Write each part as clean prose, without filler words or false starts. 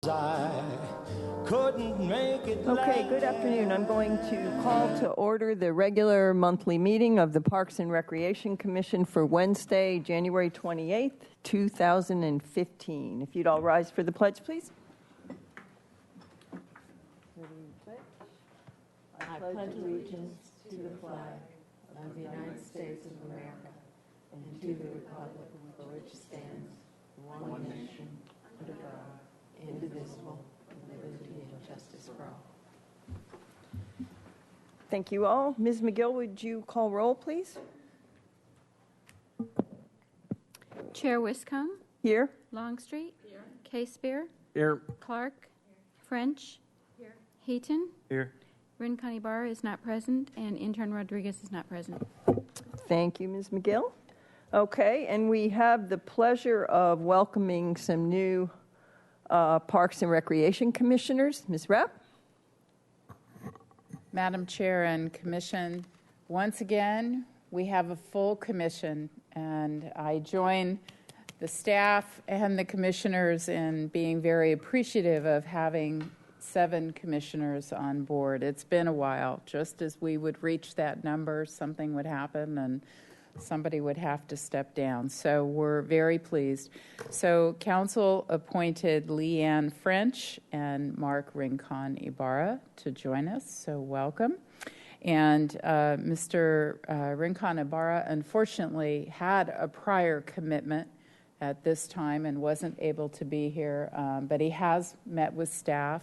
I couldn't make it. Okay, good afternoon. I'm going to call to order the regular monthly meeting of the Parks and Recreation Commission for Wednesday, January 28th, 2015. If you'd all rise for the pledge, please. I pledge allegiance to the flag of the United States of America and to the republic for which it stands, one nation, under God, indivisible, with liberty and justice for all. Thank you all. Ms. McGill, would you call roll, please? Chair Wiscombe. Here. Longstreet. Here. K-Spear. Here. Clark. French. Here. Heaton. Here. Rincon Ibarra is not present, and Intern Rodriguez is not present. Thank you, Ms. McGill. Okay, and we have the pleasure of welcoming some new Parks and Recreation Commissioners. Ms. Rapp? Madam Chair and Commission, once again, we have a full commission, and I join the staff and the commissioners in being very appreciative of having 7 commissioners on board. It's been a while. Just as we would reach that number, something would happen and somebody would have to step down. So we're very pleased. So Council appointed Leanne French and Mark Rincon Ibarra to join us. So welcome. And Mr. Rincon Ibarra unfortunately had a prior commitment at this time and wasn't able to be here, but he has met with staff,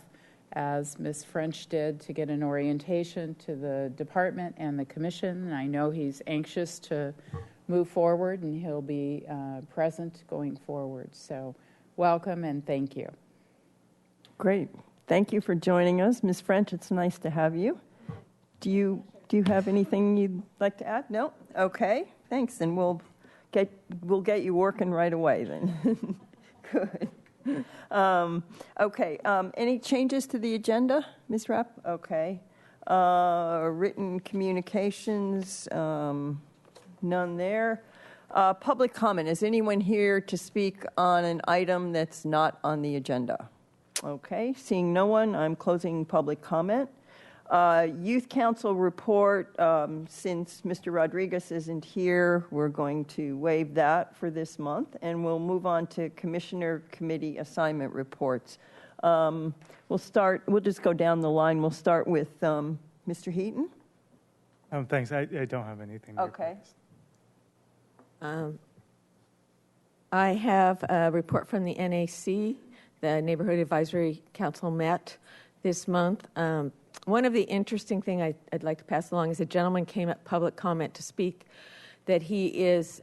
as Ms. French did, to get an orientation to the department and the commission. And I know he's anxious to move forward, and he'll be present going forward. So welcome and thank you. Great. Thank you for joining us. Ms. French, it's nice to have you. Do you have anything you'd like to add? No? Okay. Thanks. And we'll get you working right away then. Good. Okay. Any changes to the agenda, Ms. Rapp? Okay. Written communications, none there. Public comment. Is anyone here to speak on an item that's not on the agenda? Okay. Seeing no one, I'm closing public comment. Youth Council report, since Mr. Rodriguez isn't here, we're going to waive that for this month, and we'll move on to Commissioner Committee assignment reports. We'll just go down the line. We'll start with Mr. Heaton. Thanks. I don't have anything. Okay. I have a report from the NAC. The Neighborhood Advisory Council met this month. One of the interesting things I'd like to pass along is a gentleman came at public comment to speak that he is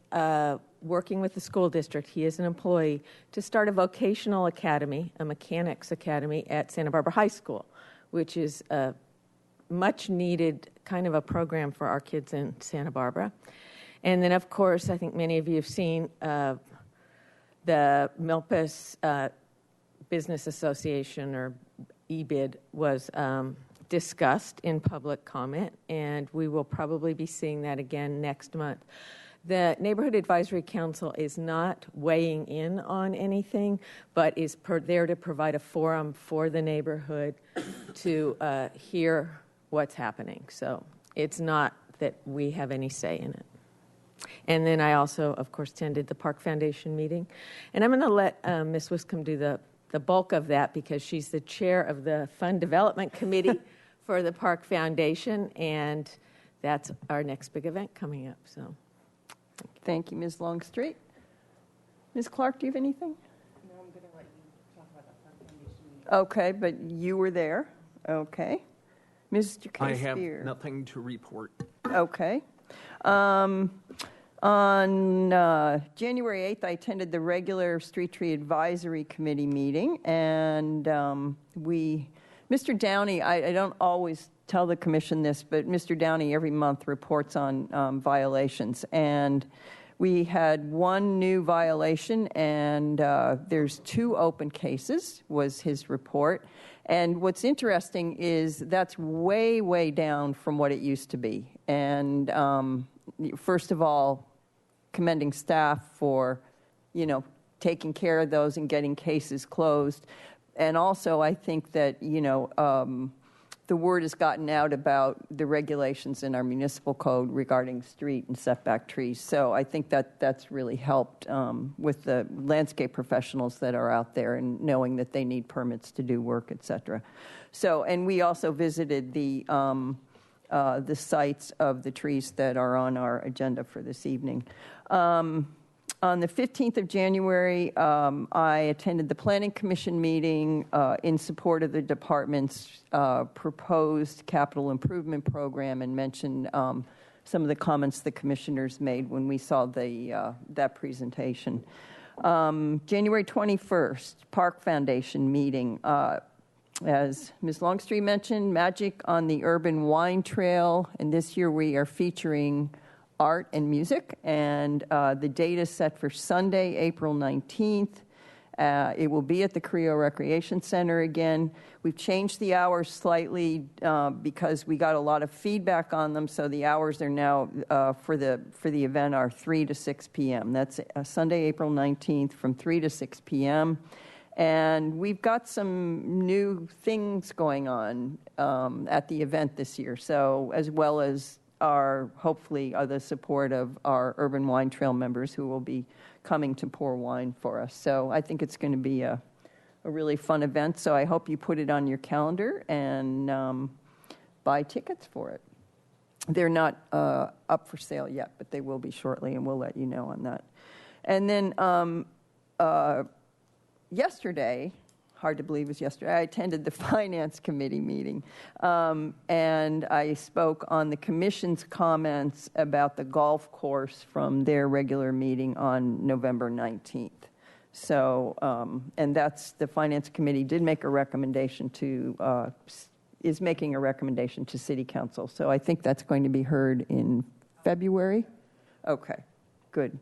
working with the school district. He is an employee to start a vocational academy, a mechanics academy at Santa Barbara High School, which is a much needed kind of a program for our kids in Santa Barbara. And then, of course, I think many of you have seen the Milpas Business Association, or EBID, was discussed in public comment, and we will probably be seeing that again next month. The Neighborhood Advisory Council is not weighing in on anything, but is there to provide a forum for the neighborhood to hear what's happening. So it's not that we have any say in it. And then I also, of course, attended the Park Foundation meeting. And I'm going to let Ms. Wiscombe do the bulk of that because she's the chair of the Fund Development Committee for the Park Foundation, and that's our next big event coming up. So, thank you, Ms. Longstreet. Ms. Clark, do you have anything? No, I'm going to let you talk about the Fund Foundation meeting. Okay, but you were there. Okay. Mr. K. I have Spear. nothing to report. Okay. On January 8th, I attended the regular Street Tree Advisory Committee meeting, and Mr. Downey, I don't always tell the commission this, but Mr. Downey every month reports on violations, and we had one new violation, and there's 2 open cases, was his report. And what's interesting is that's way, way down from what it used to be. And first of all, commending staff for, taking care of those and getting cases closed. And also, I think that, the word has gotten out about the regulations in our municipal code regarding street and setback trees. So I think that that's really helped with the landscape professionals that are out there and knowing that they need permits to do work, et cetera. So, and we also visited the sites of the trees that are on our agenda for this evening. On the 15th of January, I attended the Planning Commission meeting in support of the department's proposed capital improvement program and mentioned some of the comments the commissioners made when we saw that presentation. January 21st, Park Foundation meeting. As Ms. Longstreet mentioned, Magic on the Urban Wine Trail, and this year we are featuring art and music, and the date is set for Sunday, April 19th. It will be at the Creo Recreation Center again. We've changed the hours slightly because we got a lot of feedback on them, so the hours are now for the event are 3 to 6 p.m. That's Sunday, April 19th from 3 to 6 p.m. And we've got some new things going on at the event this year, so as well as hopefully the support of our Urban Wine Trail members who will be coming to pour wine for us. So I think it's going to be a really fun event. So I hope you put it on your calendar and buy tickets for it. They're not up for sale yet, but they will be shortly, and we'll let you know on that. And then yesterday, hard to believe it was yesterday, I attended the Finance Committee meeting, and I spoke on the Commission's comments about the golf course from their regular meeting on November 19th. So, and that's, the Finance Committee did make a recommendation is making a recommendation to City Council. So I think that's going to be heard in February. Okay, good.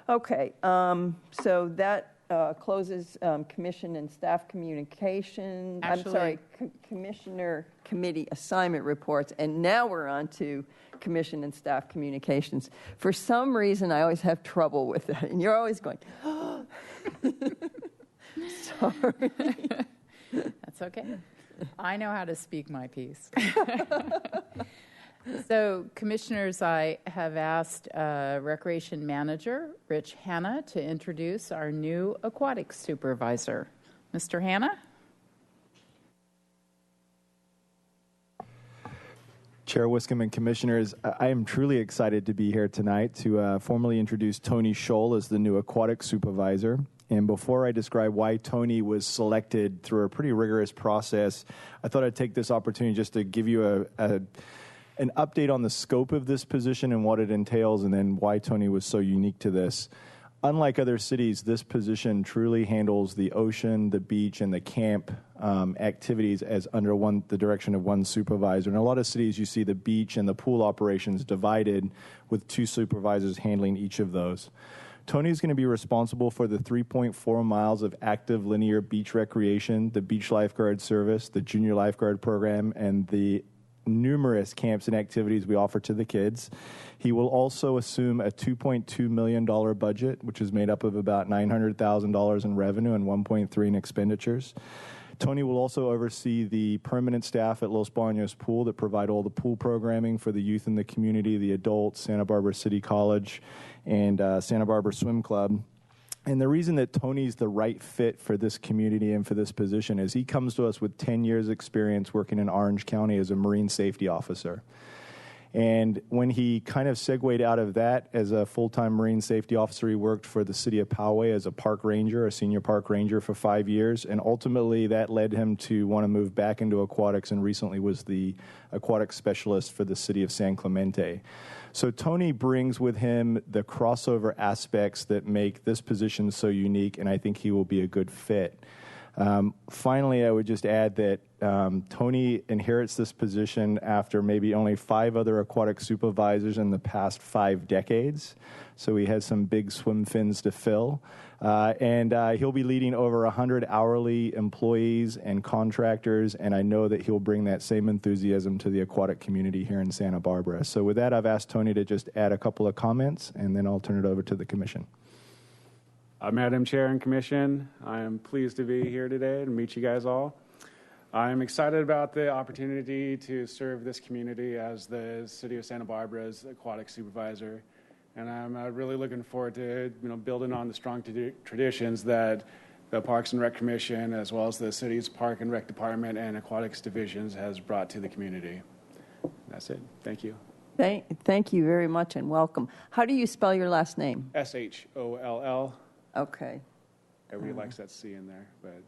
Okay, so that closes Commission and Staff communication. Commissioner Committee assignment reports. And now we're on to Commission and Staff communications. For some reason, I always have trouble with that. And you're always going, oh. Sorry. That's okay. I know how to speak my piece. So, Commissioners, I have asked Recreation Manager Rich Hanna to introduce our new aquatics supervisor. Mr. Hanna? Chair Wiscombe and Commissioners, I am truly excited to be here tonight to formally introduce Tony Scholl as the new aquatics supervisor. And before I describe why Tony was selected through a pretty rigorous process, I thought I'd take this opportunity just to give you an update on the scope of this position and what it entails, and then why Tony was so unique to this. Unlike other cities, this position truly handles the ocean, the beach, and the camp activities as under the direction of one supervisor. In a lot of cities, you see the beach and the pool operations divided with two supervisors handling each of those. Tony's going to be responsible for the 3.4 miles of active linear beach recreation, the beach lifeguard service, the junior lifeguard program, and the numerous camps and activities we offer to the kids. He will also assume a $2.2 million budget, which is made up of about $900,000 in revenue and $1.3 million in expenditures. Tony will also oversee the permanent staff at Los Baños Pool that provide all the pool programming for the youth in the community, the adults, Santa Barbara City College, and Santa Barbara Swim Club. And the reason that Tony's the right fit for this community and for this position is he comes to us with 10 years experience working in Orange County as a marine safety officer. And when he kind of segued out of that as a full-time marine safety officer, he worked for the city of Poway as a park ranger, a senior park ranger for 5 years. And ultimately that led him to want to move back into aquatics, and recently was the aquatics specialist for the city of San Clemente. So Tony brings with him the crossover aspects that make this position so unique, and I think he will be a good fit. Finally, I would just add that Tony inherits this position after maybe only 5 other aquatic supervisors in the past 5 decades. So he has some big swim fins to fill. And he'll be leading over 100 hourly employees and contractors, and I know that he'll bring that same enthusiasm to the aquatic community here in Santa Barbara. So with that, I've asked Tony to just add a couple of comments, and then I'll turn it over to the Commission. Madam Chair and Commission, I am pleased to be here today to meet you guys all. I'm excited about the opportunity to serve this community as the City of Santa Barbara's aquatic supervisor, and I'm really looking forward to building on the strong traditions that the Parks and Rec Commission, as well as the city's Park and Rec Department and Aquatics divisions, has brought to the community. That's it. Thank you. Thank you very much and welcome. How do you spell your last name? Sholl. Okay. Everybody likes that C in there, but.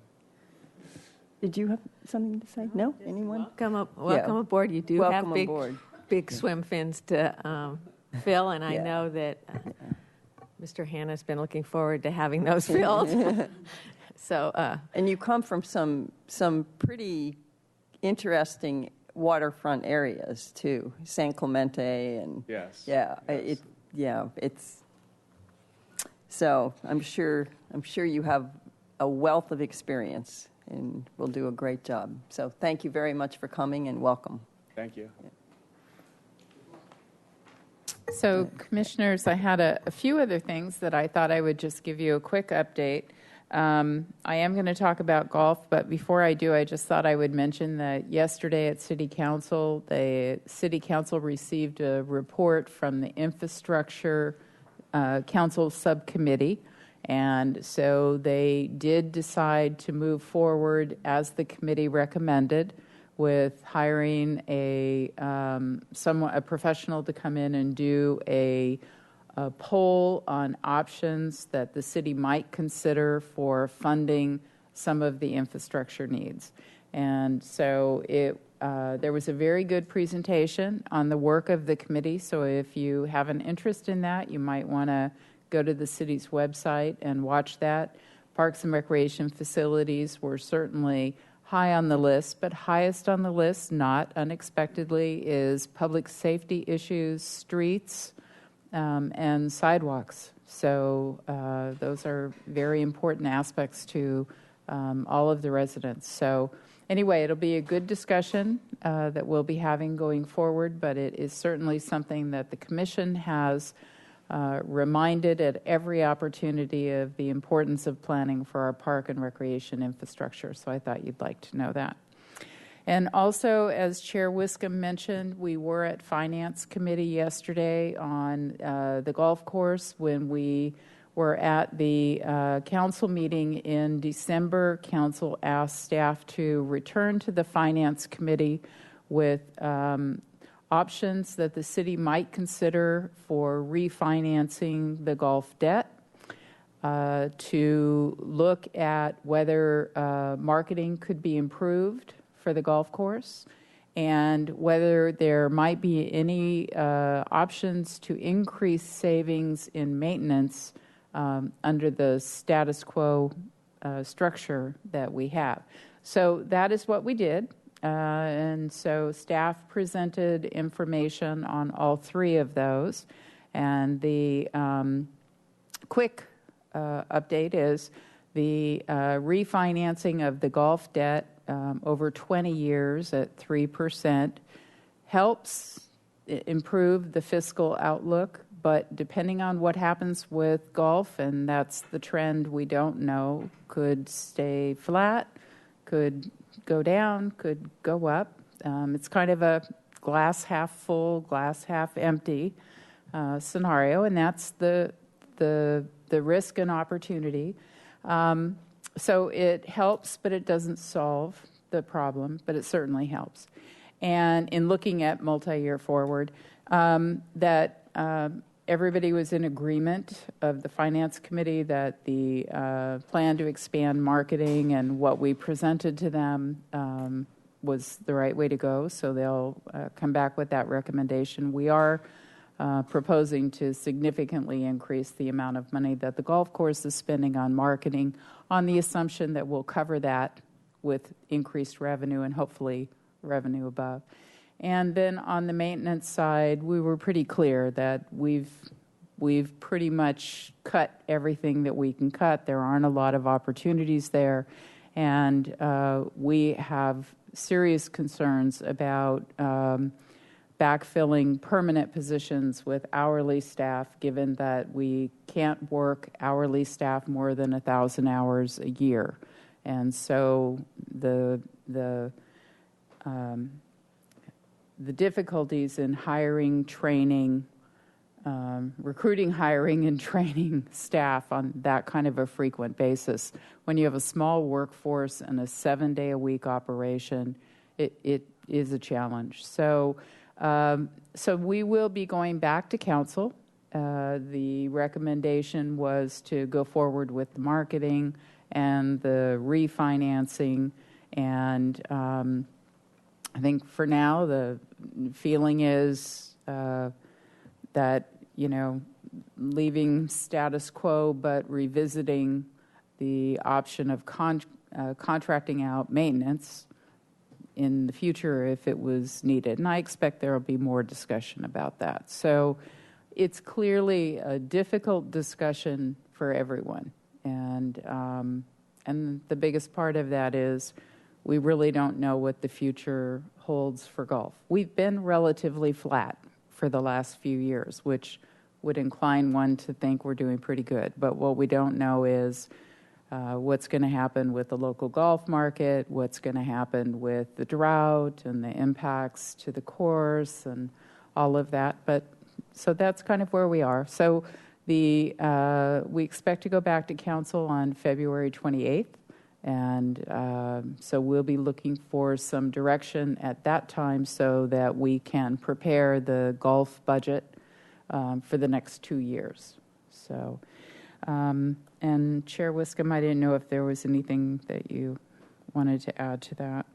Did you have something to say? No? Anyone? Welcome aboard. You do Welcome have aboard. big swim fins to fill, and I Yeah. know that Mr. Hanna's been looking forward to having those filled. So, And you come from some pretty interesting waterfront areas too, San Clemente and Yes. yeah, Yes. it's so I'm sure you have a wealth of experience and will do a great job. So thank you very much for coming and welcome. Thank you. So, Commissioners, I had a few other things that I thought I would just give you a quick update. I am going to talk about golf, but before I do, I just thought I would mention that yesterday at City Council, the City Council received a report from the Infrastructure Council Subcommittee, and so they did decide to move forward as the committee recommended with hiring a professional to come in and do a poll on options that the city might consider for funding some of the infrastructure needs. And so there was a very good presentation on the work of the committee. So if you have an interest in that, you might want to go to the city's website and watch that. Parks and recreation facilities were certainly high on the list, but highest on the list, not unexpectedly, is public safety issues, streets, and sidewalks. So those are very important aspects to all of the residents. So anyway, it'll be a good discussion that we'll be having going forward, but it is certainly something that the Commission has reminded at every opportunity of the importance of planning for our park and recreation infrastructure. So I thought you'd like to know that. And also, as Chair Wiscombe mentioned, we were at Finance Committee yesterday on the golf course. When we were at the council meeting in December, council asked staff to return to the Finance Committee with options that the city might consider for refinancing the golf debt, to look at whether marketing could be improved for the golf course, and whether there might be any options to increase savings in maintenance under the status quo structure that we have. So that is what we did. And so staff presented information on all three of those. And the quick update is the refinancing of the golf debt over 20 years at 3% helps improve the fiscal outlook, but depending on what happens with golf, and that's the trend we don't know, could stay flat, could go down, could go up. It's kind of a glass half full, glass half empty scenario, and that's the risk and opportunity. So it helps, but it doesn't solve the problem, but it certainly helps. And in looking at multi-year forward, that everybody was in agreement of the Finance Committee that the plan to expand marketing and what we presented to them was the right way to go, so they'll come back with that recommendation. We are proposing to significantly increase the amount of money that the golf course is spending on marketing, on the assumption that we'll cover that with increased revenue and hopefully revenue above. And then on the maintenance side, we were pretty clear that we've pretty much cut everything that we can cut. There aren't a lot of opportunities there, and we have serious concerns about backfilling permanent positions with hourly staff, given that we can't work hourly staff more than 1,000 hours a year. And so the difficulties in hiring, training, recruiting, hiring, and training staff on that kind of a frequent basis. When you have a small workforce and a 7-day-a-week operation, it is a challenge. So we will be going back to council. The recommendation was to go forward with the marketing and the refinancing, and I think for now the feeling is that, leaving status quo but revisiting the option of contracting out maintenance in the future if it was needed. And I expect there will be more discussion about that. So it's clearly a difficult discussion for everyone. And the biggest part of that is we really don't know what the future holds for golf. We've been relatively flat for the last few years, which would incline one to think we're doing pretty good. But what we don't know is what's going to happen with the local golf market, what's going to happen with the drought and the impacts to the course and all of that. But so that's kind of where we are. So we expect to go back to council on February 28th. And so we'll be looking for some direction at that time so that we can prepare the golf budget for the next 2 years. So, and Chair Wiscombe, I didn't know if there was anything that you wanted to add to that.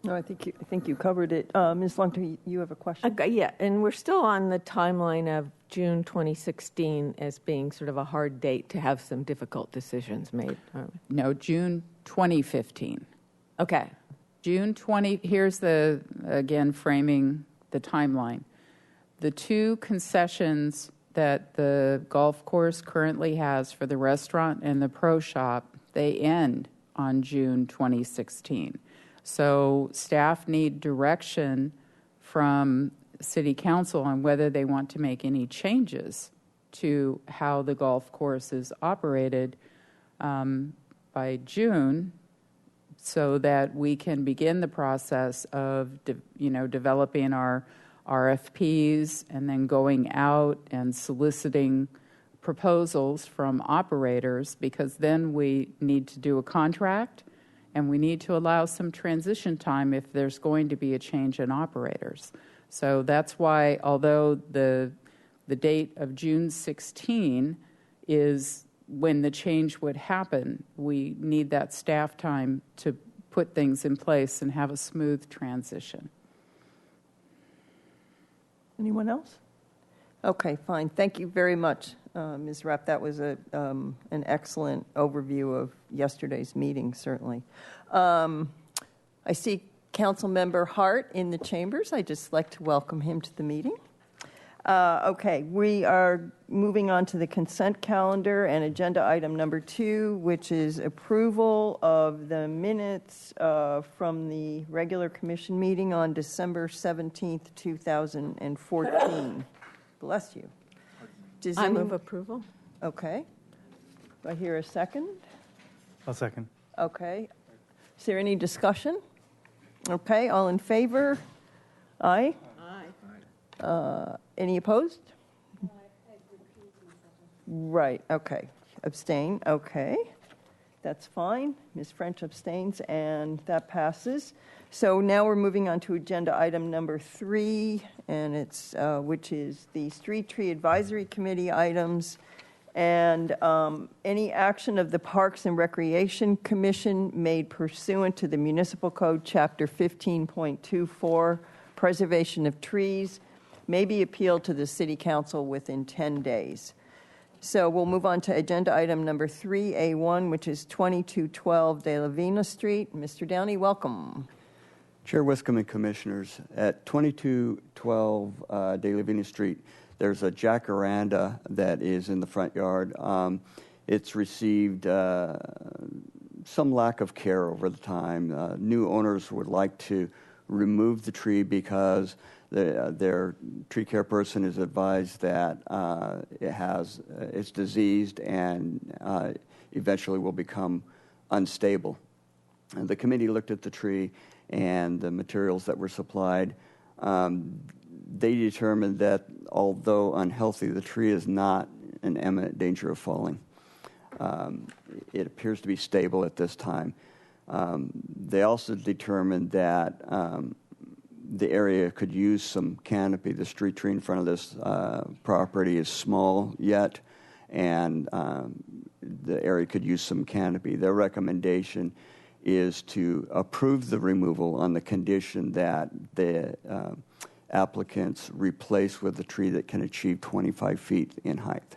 No, I think you covered it. Ms. Lungton, you have a question? Yeah, and we're still on the timeline of June 2016 as being sort of a hard date to have some difficult decisions made. No, June 2015. Okay. June 20, here's again, framing the timeline. The 2 concessions that the golf course currently has for the restaurant and the pro shop, they end on June 2016. So staff need direction from City Council on whether they want to make any changes to how the golf course is operated by June, so that we can begin the process of developing our RFPs and then going out and soliciting proposals from operators, because then we need to do a contract and we need to allow some transition time if there's going to be a change in operators. So that's why, although the date of June 16 is when the change would happen, we need that staff time to put things in place and have a smooth transition. Anyone else? Okay, fine. Thank you very much, Ms. Rapp. That was an excellent overview of yesterday's meeting, certainly. I see Councilmember Hart in the chambers. I'd just like to welcome him to the meeting. Okay, we are moving on to the consent calendar and agenda item number 2, which is approval of the minutes from the regular commission meeting on December 17th, 2014. Bless you. I move approval. Okay. Do I hear a second? I'll second. Okay. Is there any discussion? Okay, all in favor? Aye. Any opposed? Right, okay. Abstain, okay. That's fine. Ms. French abstains, and that passes. So now we're moving on to agenda item number 3, and it's which is the Street Tree Advisory Committee items, and any action of the Parks and Recreation Commission made pursuant to the Municipal Code, Chapter 15.24, Preservation of Trees, may be appealed to the City Council within 10 days. So we'll move on to agenda item number 3A1, which is 2212 De La Vina Street. Mr. Downey, welcome. Chair Wiscombe and Commissioners, at 2212 De La Vina Street, there's a jacaranda that is in the front yard. It's received some lack of care over the time. New owners would like to remove the tree because their tree care person is advised that it's diseased and eventually will become unstable. And the committee looked at the tree and the materials that were supplied. They determined that although unhealthy, the tree is not in imminent danger of falling. It appears to be stable at this time. They also determined that the area could use some canopy. The street tree in front of this property is small yet, and the area could use some canopy. Their recommendation is to approve the removal on the condition that the applicants replace with a tree that can achieve 25 feet in height.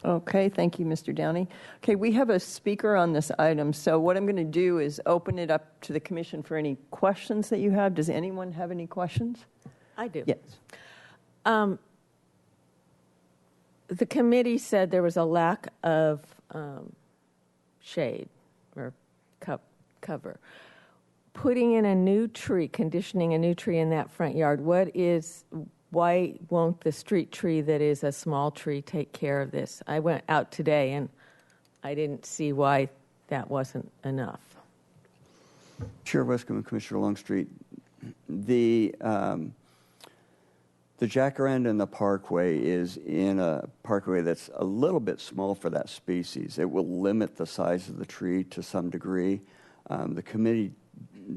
Okay, thank you, Mr. Downey. Okay, we have a speaker on this item, so what I'm going to do is open it up to the commission for any questions that you have. Does anyone have any questions? I do. Yes. The committee said there was a lack of shade or cover. Putting in a new tree, conditioning a new tree in that front yard, why won't the street tree that is a small tree take care of this? I went out today and I didn't see why that wasn't enough. Chair Westcombe and Commissioner Longstreet, the jacaranda in the parkway is in a parkway that's a little bit small for that species. It will limit the size of the tree to some degree. The committee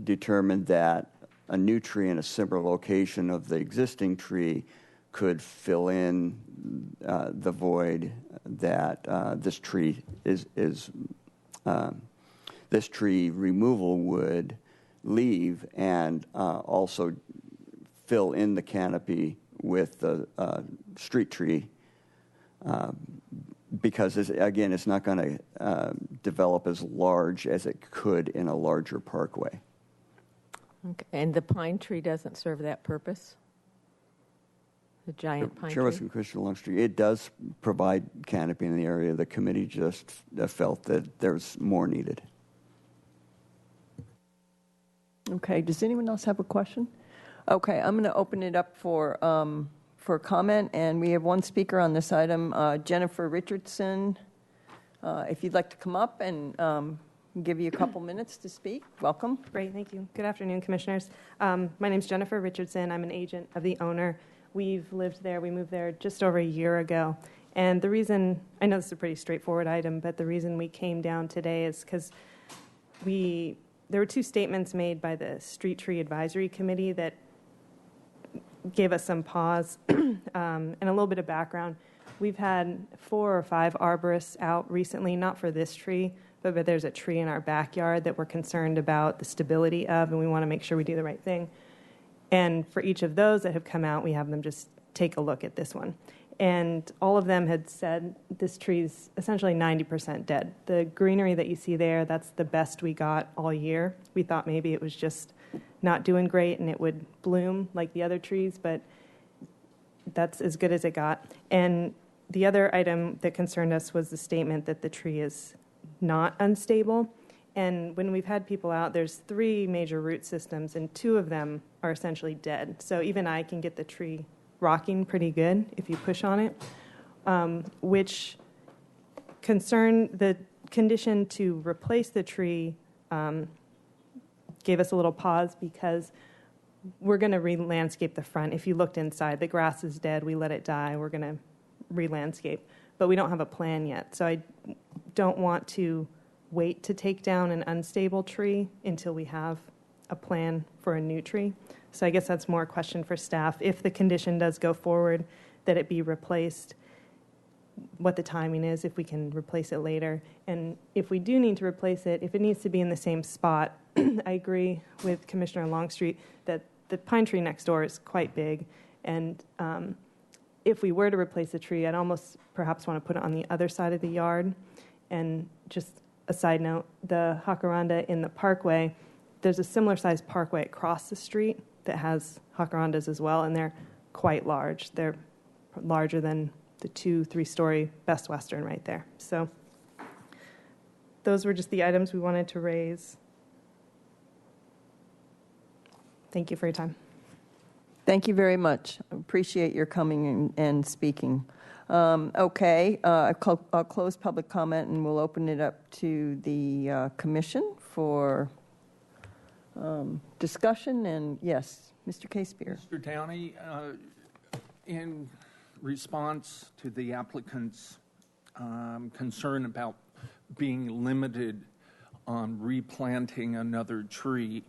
determined that a new tree in a similar location of the existing tree could fill in the void that this tree this tree removal would leave, and also fill in the canopy with the street tree, because it's not going to develop as large as it could in a larger parkway. Okay. And the pine tree doesn't serve that purpose? The giant pine Chair tree? Westcombe, Commissioner Longstreet, it does provide canopy in the area. The committee just felt that there's more needed. Okay, does anyone else have a question? Okay, I'm going to open it up for comment, and we have one speaker on this item, Jennifer Richardson. If you'd like to come up and give you a couple minutes to speak, welcome. Great, thank you. Good afternoon, commissioners. My name is Jennifer Richardson. I'm an agent of the owner. We've lived there. We moved there just over a year ago. And the reason, I know this is a pretty straightforward item, but the reason we came down today is because there were two statements made by the Street Tree Advisory Committee that gave us some pause and a little bit of background. We've had 4 or 5 arborists out recently, not for this tree, but there's a tree in our backyard that we're concerned about the stability of, and we want to make sure we do the right thing. And for each of those that have come out, we have them just take a look at this one. And all of them had said this tree's essentially 90% dead. The greenery that you see there, that's the best we got all year. We thought maybe it was just not doing great and it would bloom like the other trees, but that's as good as it got. And the other item that concerned us was the statement that the tree is not unstable. And when we've had people out, there's 3 major root systems, and 2 of them are essentially dead. So even I can get the tree rocking pretty good if you push on it, which the condition to replace the tree gave us a little pause because we're going to re-landscape the front. If you looked inside, the grass is dead. We let it die. We're going to re-landscape. But we don't have a plan yet. So I don't want to wait to take down an unstable tree until we have a plan for a new tree. So I guess that's more a question for staff. If the condition does go forward, that it be replaced, what the timing is, if we can replace it later. And if we do need to replace it, if it needs to be in the same spot, I agree with Commissioner Longstreet that the pine tree next door is quite big. And if we were to replace the tree, I'd almost perhaps want to put it on the other side of the yard. And just a side note, the jacaranda in the parkway, there's a similar sized parkway across the street that has jacarandas as well, and they're quite large. They're larger than the 2-3-story Best Western right there. So those were just the items we wanted to raise. Thank you for your time. Thank you very much. Appreciate your coming and speaking. Okay, I'll close public comment and we'll open it up to the commission for discussion. And yes, Mr. Casebeer. Mr. Downey, in response to the applicant's concern about being limited on replanting another tree,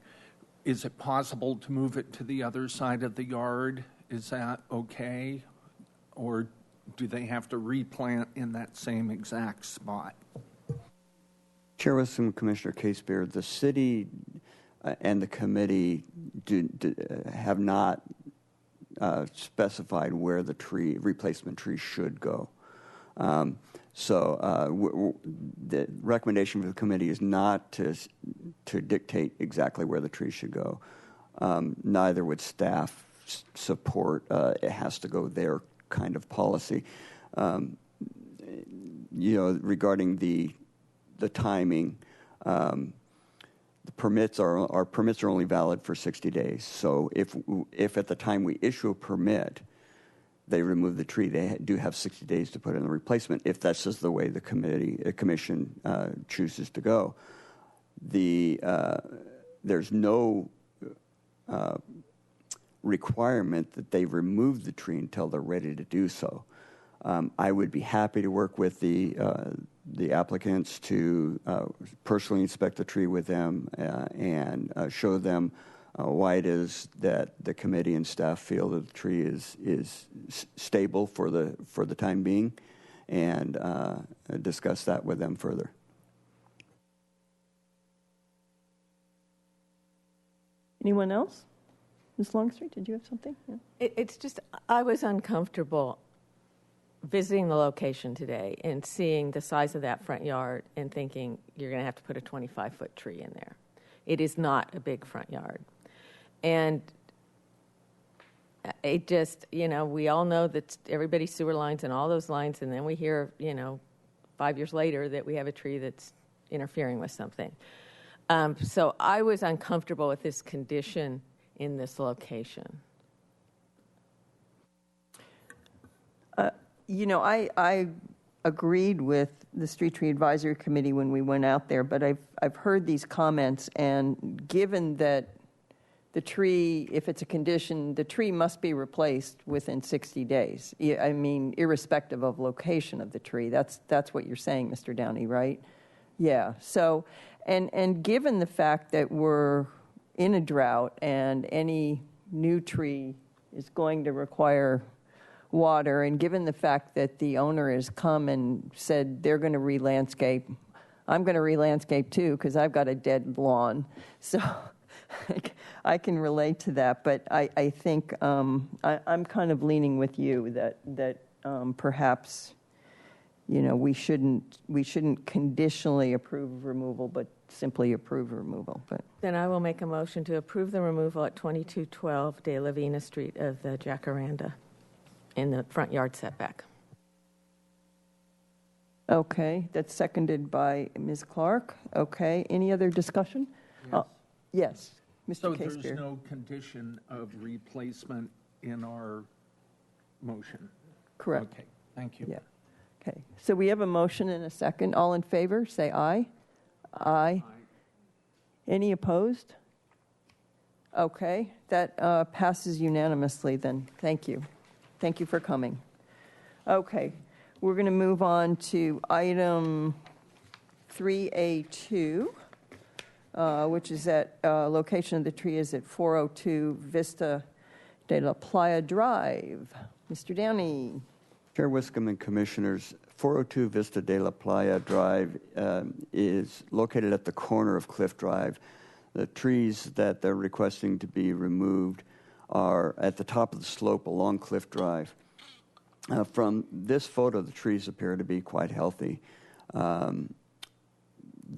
is it possible to move it to the other side of the yard? Is that okay? Or do they have to replant in that same exact spot? Chairperson Commissioner Casebeer, the city and the committee have not specified where the replacement tree should go. So the recommendation for the committee is not to dictate exactly where the tree should go. Neither would staff support it has to go there kind of policy. Regarding the timing, the permits are only valid for 60 days. So if at the time we issue a permit, they remove the tree, they do have 60 days to put in the replacement if that's just the way the commission chooses to go. There's no requirement that they remove the tree until they're ready to do so. I would be happy to work with the applicants to personally inspect the tree with them and show them why it is that the committee and staff feel that the tree is stable for the time being, and discuss that with them further. Anyone else? Ms. Longstreet, did you have something? Yeah. It's just, I was uncomfortable visiting the location today and seeing the size of that front yard and thinking you're going to have to put a 25-foot tree in there. It is not a big front yard. And it just, we all know that everybody's sewer lines and all those lines, and then we hear, 5 years later that we have a tree that's interfering with something. So I was uncomfortable with this condition in this location. I agreed with the Street Tree Advisory Committee when we went out there, but I've heard these comments, and given that the tree, if it's a condition, the tree must be replaced within 60 days. I mean, irrespective of location of the tree. That's what you're saying, Mr. Downey, right? Yeah. So, and given the fact that we're in a drought and any new tree is going to require water, and given the fact that the owner has come and said they're going to re-landscape, I'm going to re-landscape too because I've got a dead lawn. So I can relate to that, but I think I'm kind of leaning with you that perhaps we shouldn't conditionally approve removal, but simply approve removal. But then I will make a motion to approve the removal at 2212 De La Vina Street of the jacaranda in the front yard setback. Okay, that's seconded by Ms. Clark. Okay, any other discussion? Yes. Yes, Mr. So Casebeer. there's no condition of replacement in our motion? Correct. Okay, thank you. Yeah. Okay, so we have a motion and a second. All in favor, say aye. Aye. Any opposed? Okay, that passes unanimously then. Thank you. Thank you for coming. Okay, we're going to move on to item 3A2, which is at location of the tree is at 402 Vista de la Playa Drive. Mr. Downey. Chair Wiscombe and Commissioners, 402 Vista de la Playa Drive is located at the corner of Cliff Drive. The trees that they're requesting to be removed are at the top of the slope along Cliff Drive. From this photo, the trees appear to be quite healthy.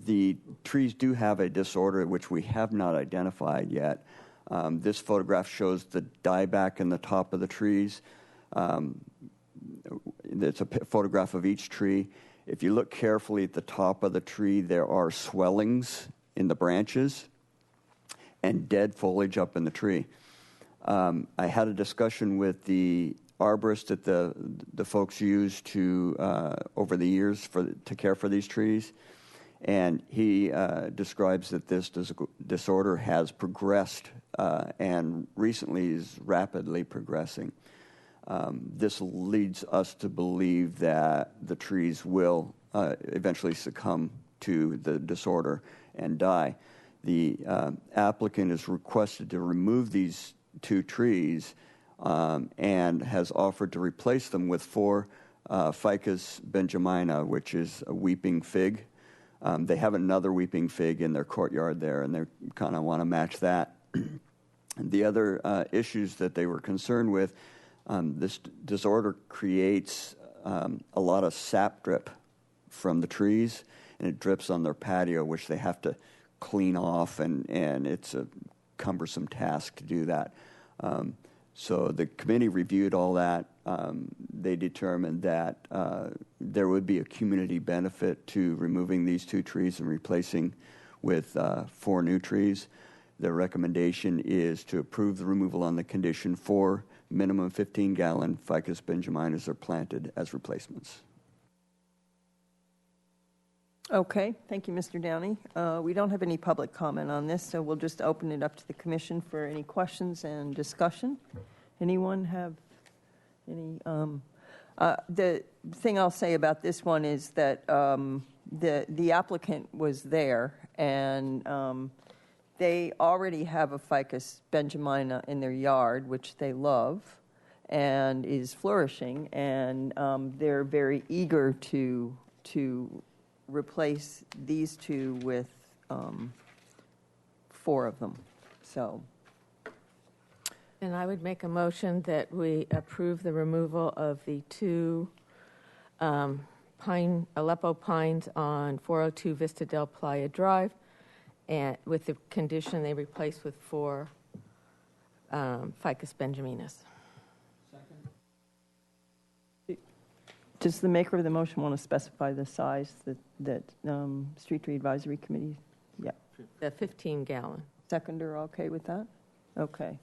The trees do have a disorder which we have not identified yet. This photograph shows the dieback in the top of the trees. It's a photograph of each tree. If you look carefully at the top of the tree, there are swellings in the branches. and dead foliage up in the tree. I had a discussion with the arborist that the folks use to over the years to care for these trees, and he describes that this disorder has progressed and recently is rapidly progressing. This leads us to believe that the trees will eventually succumb to the disorder and die. The applicant is requested to remove these 2 trees and has offered to replace them with 4 Ficus benjamina, which is a weeping fig. They have another weeping fig in their courtyard there, and they kind of want to match that. The other issues that they were concerned with, this disorder creates a lot of sap drip from the trees, and it drips on their patio, which they have to clean off, and it's a cumbersome task to do that. So the committee reviewed all that. They determined that there would be a community benefit to removing these 2 trees and replacing with 4 new trees. Their recommendation is to approve the removal on the condition 4 minimum 15-gallon Ficus benjaminas are planted as replacements. Okay, thank you, Mr. Downey. We don't have any public comment on this, so we'll just open it up to the commission for any questions and discussion. Anyone have any? The thing I'll say about this one is that the applicant was there, and they already have a Ficus benjamina in their yard, which they love and is flourishing, and they're very eager to replace these 2 with 4 of them. So. And I would make a motion that we approve the removal of the 2 Aleppo pines on 402 Vista del Playa Drive, and with the condition they replace with 4 Ficus benjaminas. Does the maker of the motion want to specify the size that Street Tree Advisory Committee? Yeah. The 15-gallon. Seconder, okay with that? Okay.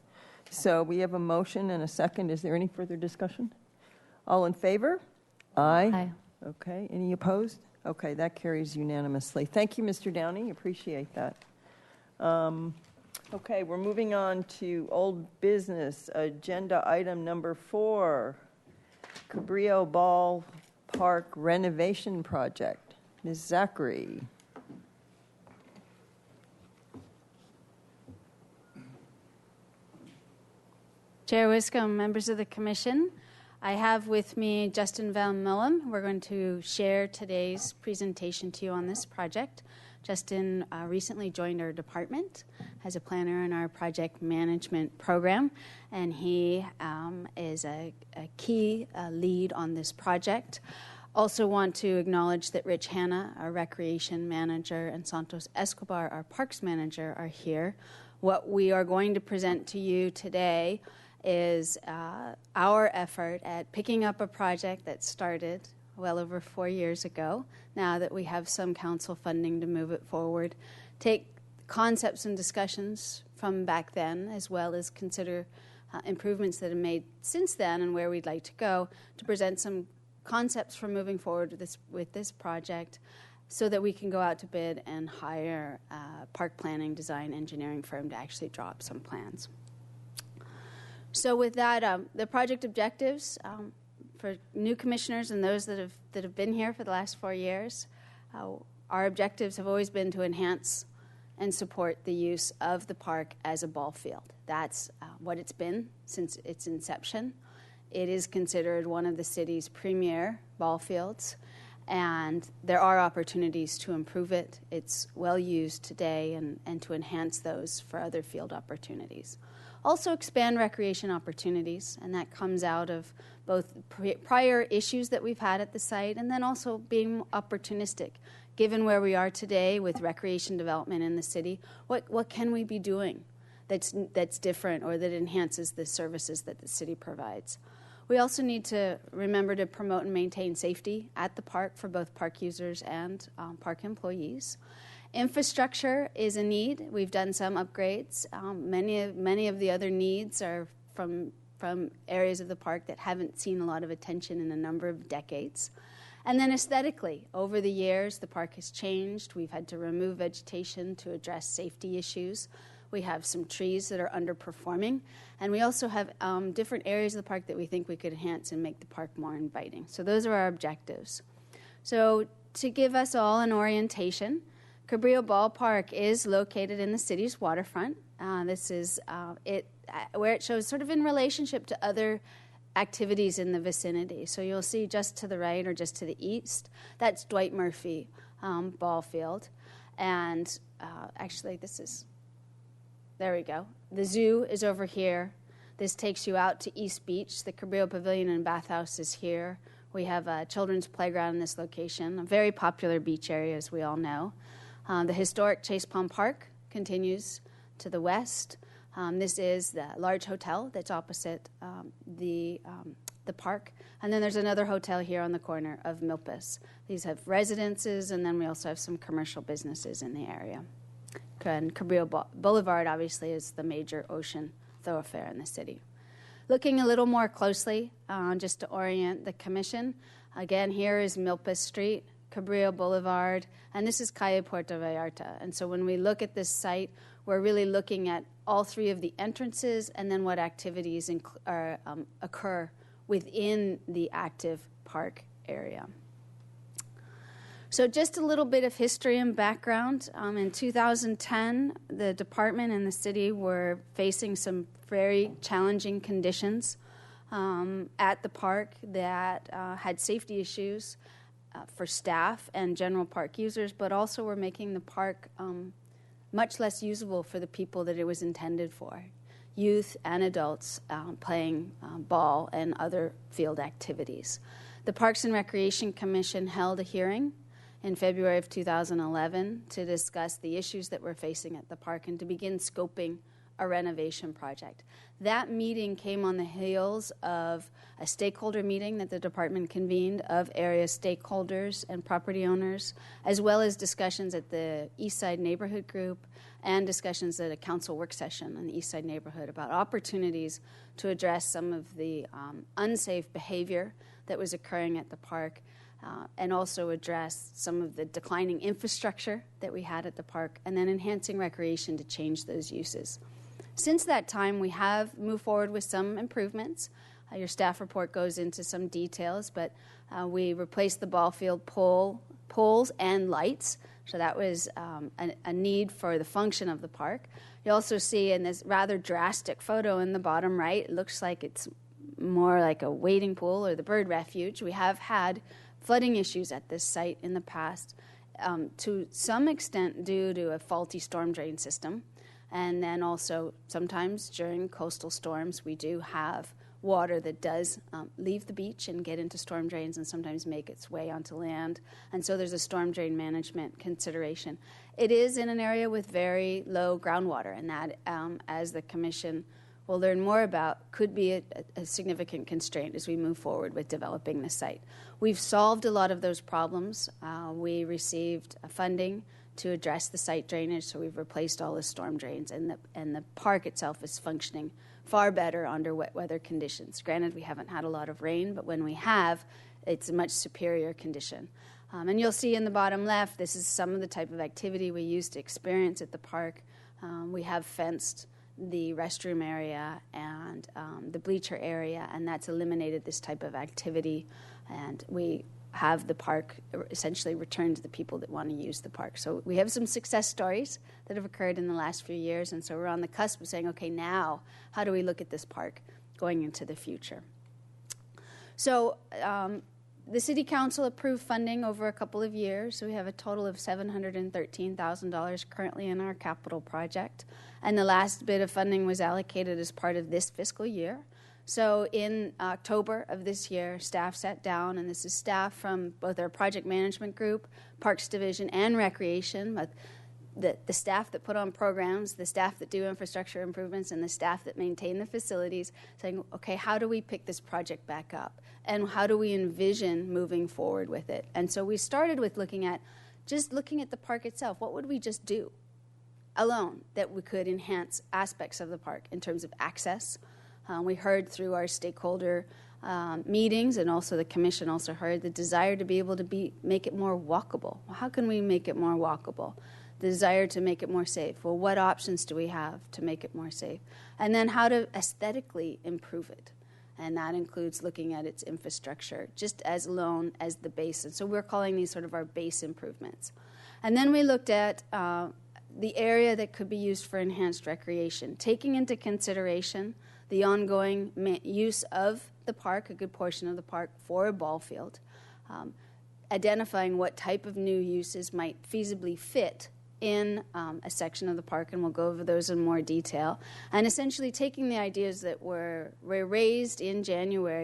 So we have a motion and a second. Is there any further discussion? All in favor? Aye. Aye. Okay. Any opposed? Okay, that carries unanimously. Thank you, Mr. Downey. Appreciate that. Okay, we're moving on to old business. Agenda item number 4. Cabrillo Ball Park renovation project. Ms. Zachary. Chair Wiscombe, members of the Commission, I have with me Justin Van Millem. We're going to share today's presentation to you on this project. Justin recently joined our department as a planner in our project management program, and he is a key lead on this project. Also want to acknowledge that Rich Hanna, our recreation manager, and Santos Escobar, our parks manager, are here. What we are going to present to you today is our effort at picking up a project that started well over 4 years ago, now that we have some council funding to move it forward, take concepts and discussions from back then, as well as consider improvements that have made since then and where we'd like to go, to present some concepts for moving forward with this project so that we can go out to bid and hire a park planning, design, engineering firm to actually draw up some plans. So with that, the project objectives for new commissioners and those that have been here for the last 4 years, our objectives have always been to enhance and support the use of the park as a ball field. That's what it's been since its inception. It is considered one of the city's premier ball fields, and there are opportunities to improve it. It's well used today, and to enhance those for other field opportunities. Also expand recreation opportunities, and that comes out of both prior issues that we've had at the site and then also being opportunistic. Given where we are today with recreation development in the city, what can we be doing that's different or that enhances the services that the city provides? We also need to remember to promote and maintain safety at the park for both park users and park employees. Infrastructure is a need. We've done some upgrades. Many of the other needs are from areas of the park that haven't seen a lot of attention in a number of decades. And then aesthetically, over the years, the park has changed. We've had to remove vegetation to address safety issues. We have some trees that are underperforming. And we also have different areas of the park that we think we could enhance and make the park more inviting. So those are our objectives. So to give us all an orientation, Cabrillo Ballpark is located in the city's waterfront. This is where it shows sort of in relationship to other activities in the vicinity. So you'll see just to the right or just to the east, that's Dwight Murphy ball field. And actually there we go. The zoo is over here. This takes you out to East Beach. The Cabrillo Pavilion and Bathhouse is here. We have a children's playground in this location, a very popular beach area, as we all know. The historic Chase Palm Park continues to the west. This is the large hotel that's opposite the park. And then there's another hotel here on the corner of Milpas. These have residences, and then we also have some commercial businesses in the area. And Cabrillo Boulevard, obviously, is the major ocean thoroughfare in the city. Looking a little more closely, just to orient the commission, again, here is Milpas Street, Cabrillo Boulevard, and this is Calle Puerto Vallarta. And so when we look at this site, we're really looking at all three of the entrances and then what activities occur within the active park area. So just a little bit of history and background. In 2010, the department and the city were facing some very challenging conditions at the park that had safety issues for staff and general park users, but also were making the park much less usable for the people that it was intended for, youth and adults playing ball and other field activities. The Parks and Recreation Commission held a hearing in February of 2011 to discuss the issues that we're facing at the park and to begin scoping a renovation project. That meeting came on the heels of a stakeholder meeting that the department convened of area stakeholders and property owners, as well as discussions at the East Side Neighborhood Group and discussions at a council work session in the East Side neighborhood about opportunities to address some of the unsafe behavior that was occurring at the park and also address some of the declining infrastructure that we had at the park and then enhancing recreation to change those uses. Since that time, we have moved forward with some improvements. Your staff report goes into some details, but we replaced the ball field poles and lights, so that was a need for the function of the park. You also see in this rather drastic photo in the bottom right, it looks like it's more like a wading pool or the bird refuge. We have had flooding issues at this site in the past, to some extent due to a faulty storm drain system. And then also sometimes during coastal storms, we do have water that does leave the beach and get into storm drains and sometimes make its way onto land. And so there's a storm drain management consideration. It is in an area with very low groundwater, and that, as the commission will learn more about, could be a significant constraint as we move forward with developing the site. We've solved a lot of those problems. We received funding to address the site drainage, so we've replaced all the storm drains, and the park itself is functioning far better under wet weather conditions. Granted, we haven't had a lot of rain, but when we have, it's a much superior condition. And you'll see in the bottom left, this is some of the type of activity we used to experience at the park. We have fenced the restroom area and the bleacher area, and that's eliminated this type of activity, and we have the park essentially returned to the people that want to use the park. So we have some success stories that have occurred in the last few years, and so we're on the cusp of saying, okay, now how do we look at this park going into the future? So the City Council approved funding over a couple of years, so we have a total of $713,000 currently in our capital project, and the last bit of funding was allocated as part of this fiscal year. So in October of this year, staff sat down, and this is staff from both our project management group, Parks Division, and Recreation, but the staff that put on programs, the staff that do infrastructure improvements, and the staff that maintain the facilities, saying, okay, how do we pick this project back up? And how do we envision moving forward with it? And so we started with looking at just looking at the park itself, what would we just do alone that we could enhance aspects of the park in terms of access? We heard through our stakeholder meetings, and also the commission also heard the desire to be able to make it more walkable. Well, how can we make it more walkable? The desire to make it more safe. Well, what options do we have to make it more safe? And then how to aesthetically improve it. And that includes looking at its infrastructure, just as alone as the base. And so we're calling these sort of our base improvements. And then we looked at the area that could be used for enhanced recreation, taking into consideration the ongoing use of the park, a good portion of the park, for a ball field, identifying what type of new uses might feasibly fit in a section of the park, and we'll go over those in more detail, and essentially taking the ideas that were raised in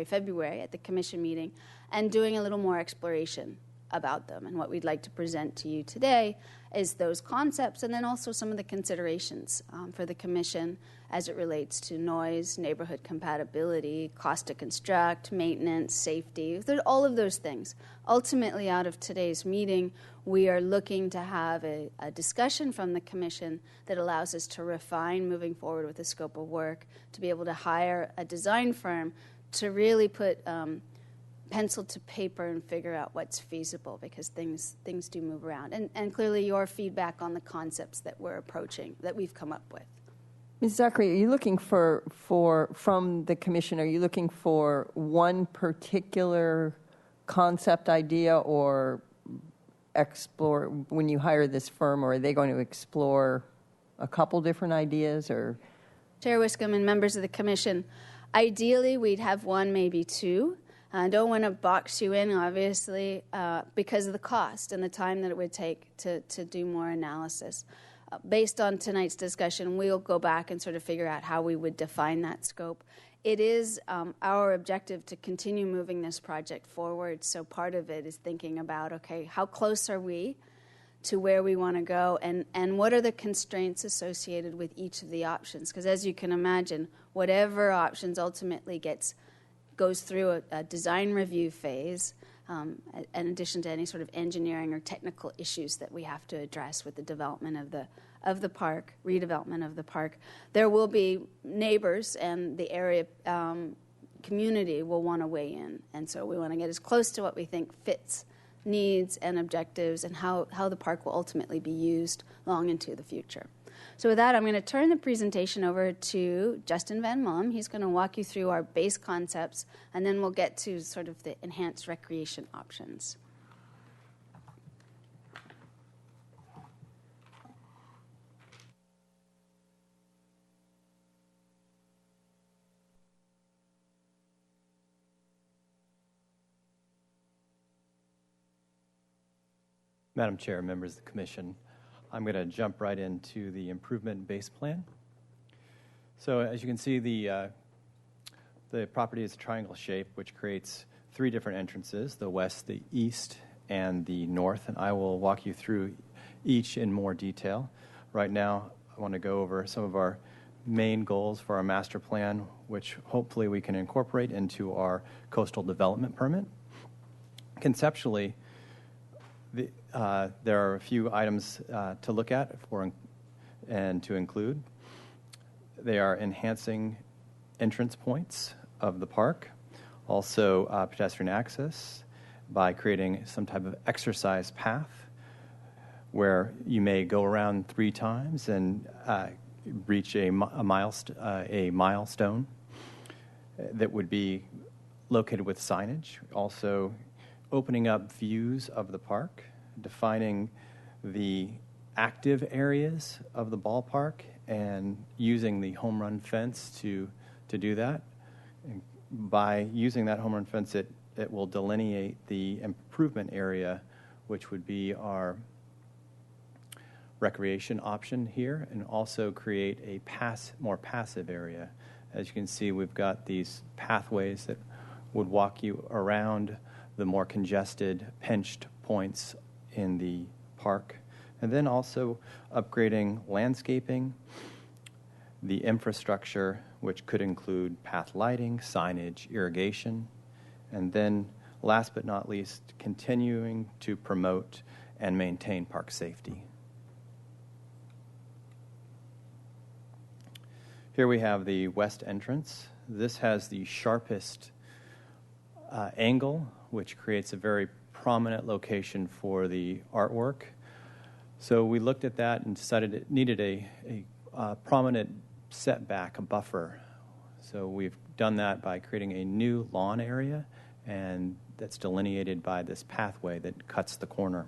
February at the commission meeting, and doing a little more exploration about them. And what we'd like to present to you today is those concepts, and then also some of the considerations for the commission as it relates to noise, neighborhood compatibility, cost to construct, maintenance, safety, all of those things. Ultimately, out of today's meeting, we are looking to have a discussion from the commission that allows us to refine moving forward with the scope of work, to be able to hire a design firm to really put pencil to paper and figure out what's feasible, because things do move around. And clearly your feedback on the concepts that we're approaching, that we've come up with. Ms. Zachary, are you looking from the commission, are you looking for one particular concept idea, or explore, when you hire this firm, or are they going to explore a couple different ideas? Or Chair Wiscombe and members of the commission, ideally we'd have one, maybe two. I don't want to box you in, obviously, because of the cost and the time that it would take to do more analysis. Based on tonight's discussion, we'll go back and sort of figure out how we would define that scope. It is our objective to continue moving this project forward, so part of it is thinking about, okay, how close are we to where we want to go, and what are the constraints associated with each of the options? Because as you can imagine, whatever options ultimately goes through a design review phase, in addition to any sort of engineering or technical issues that we have to address with the development of the park, redevelopment of the park. There will be neighbors, and the area community will want to weigh in. And so we want to get as close to what we think fits needs and objectives, and how the park will ultimately be used long into the future. So with that, I'm going to turn the presentation over to Justin Van Mullum. He's going to walk you through our base concepts, and then we'll get to sort of the enhanced recreation options. Madam Chair, members of the Commission, I'm going to jump right into the improvement base plan. So as you can see, the property is a triangle shape, which creates three different entrances: the west, the east, and the north. And I will walk you through each in more detail. Right now, I want to go over some of our main goals for our master plan, which hopefully we can incorporate into our coastal development permit. Conceptually, there are a few items to look at and to include. They are enhancing entrance points of the park, also pedestrian access by creating some type of exercise path where you may go around 3 times and reach a milestone that would be located with signage. Also, opening up views of the park, defining the active areas of the ballpark, and using the home run fence to do that. And by using that home run fence, it will delineate the improvement area, which would be our recreation option here, and also create a more passive area. As you can see, we've got these pathways that would walk you around the more congested, pinched points in the park. And then also upgrading landscaping, the infrastructure, which could include path lighting, signage, irrigation, and then last but not least, continuing to promote and maintain park safety. Here we have the west entrance. This has the sharpest angle, which creates a very prominent location for the artwork. So we looked at that and decided it needed a prominent setback, a buffer. So we've done that by creating a new lawn area, and that's delineated by this pathway that cuts the corner.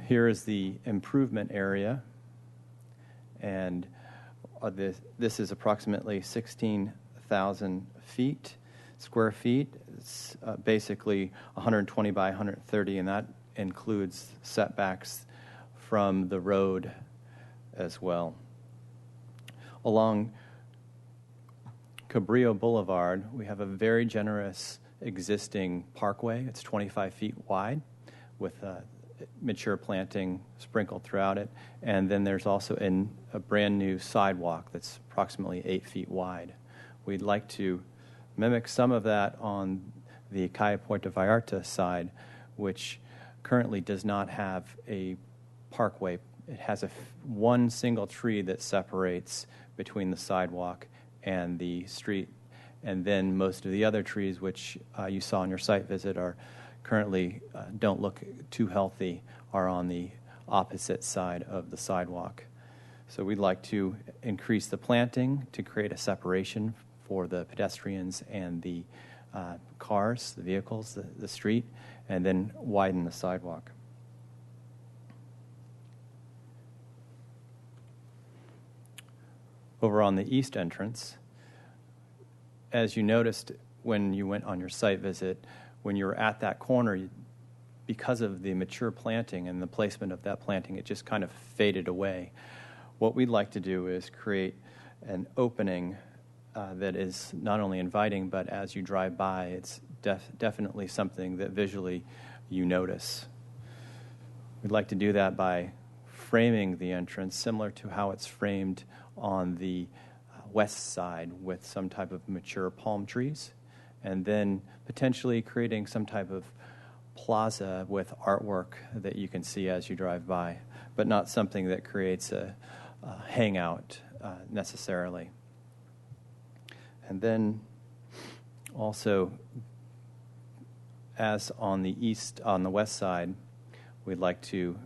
Here is the improvement area, and this is approximately 16,000 square feet. It's basically 120 by 130, and that includes setbacks from the road as well. Along Cabrillo Boulevard, we have a very generous existing parkway. It's 25 feet wide with mature planting sprinkled throughout it. And then there's also a brand new sidewalk that's approximately 8 feet wide. We'd like to mimic some of that on the Calle Puerto Vallarta side, which currently does not have a parkway. It has one single tree that separates between the sidewalk and the street. And then most of the other trees, which you saw on your site visit, are currently don't look too healthy, are on the opposite side of the sidewalk. So we'd like to increase the planting to create a separation for the pedestrians and the cars, the vehicles, the street, and then widen the sidewalk. Over on the east entrance, as you noticed when you went on your site visit, when you were at that corner, because of the mature planting and the placement of that planting, it just kind of faded away. What we'd like to do is create an opening that is not only inviting, but as you drive by, it's definitely something that visually you notice. We'd like to do that by framing the entrance similar to how it's framed on the west side with some type of mature palm trees, and then potentially creating some type of plaza with artwork that you can see as you drive by, but not something that creates a hangout necessarily. And then also, as on the west side, we'd like to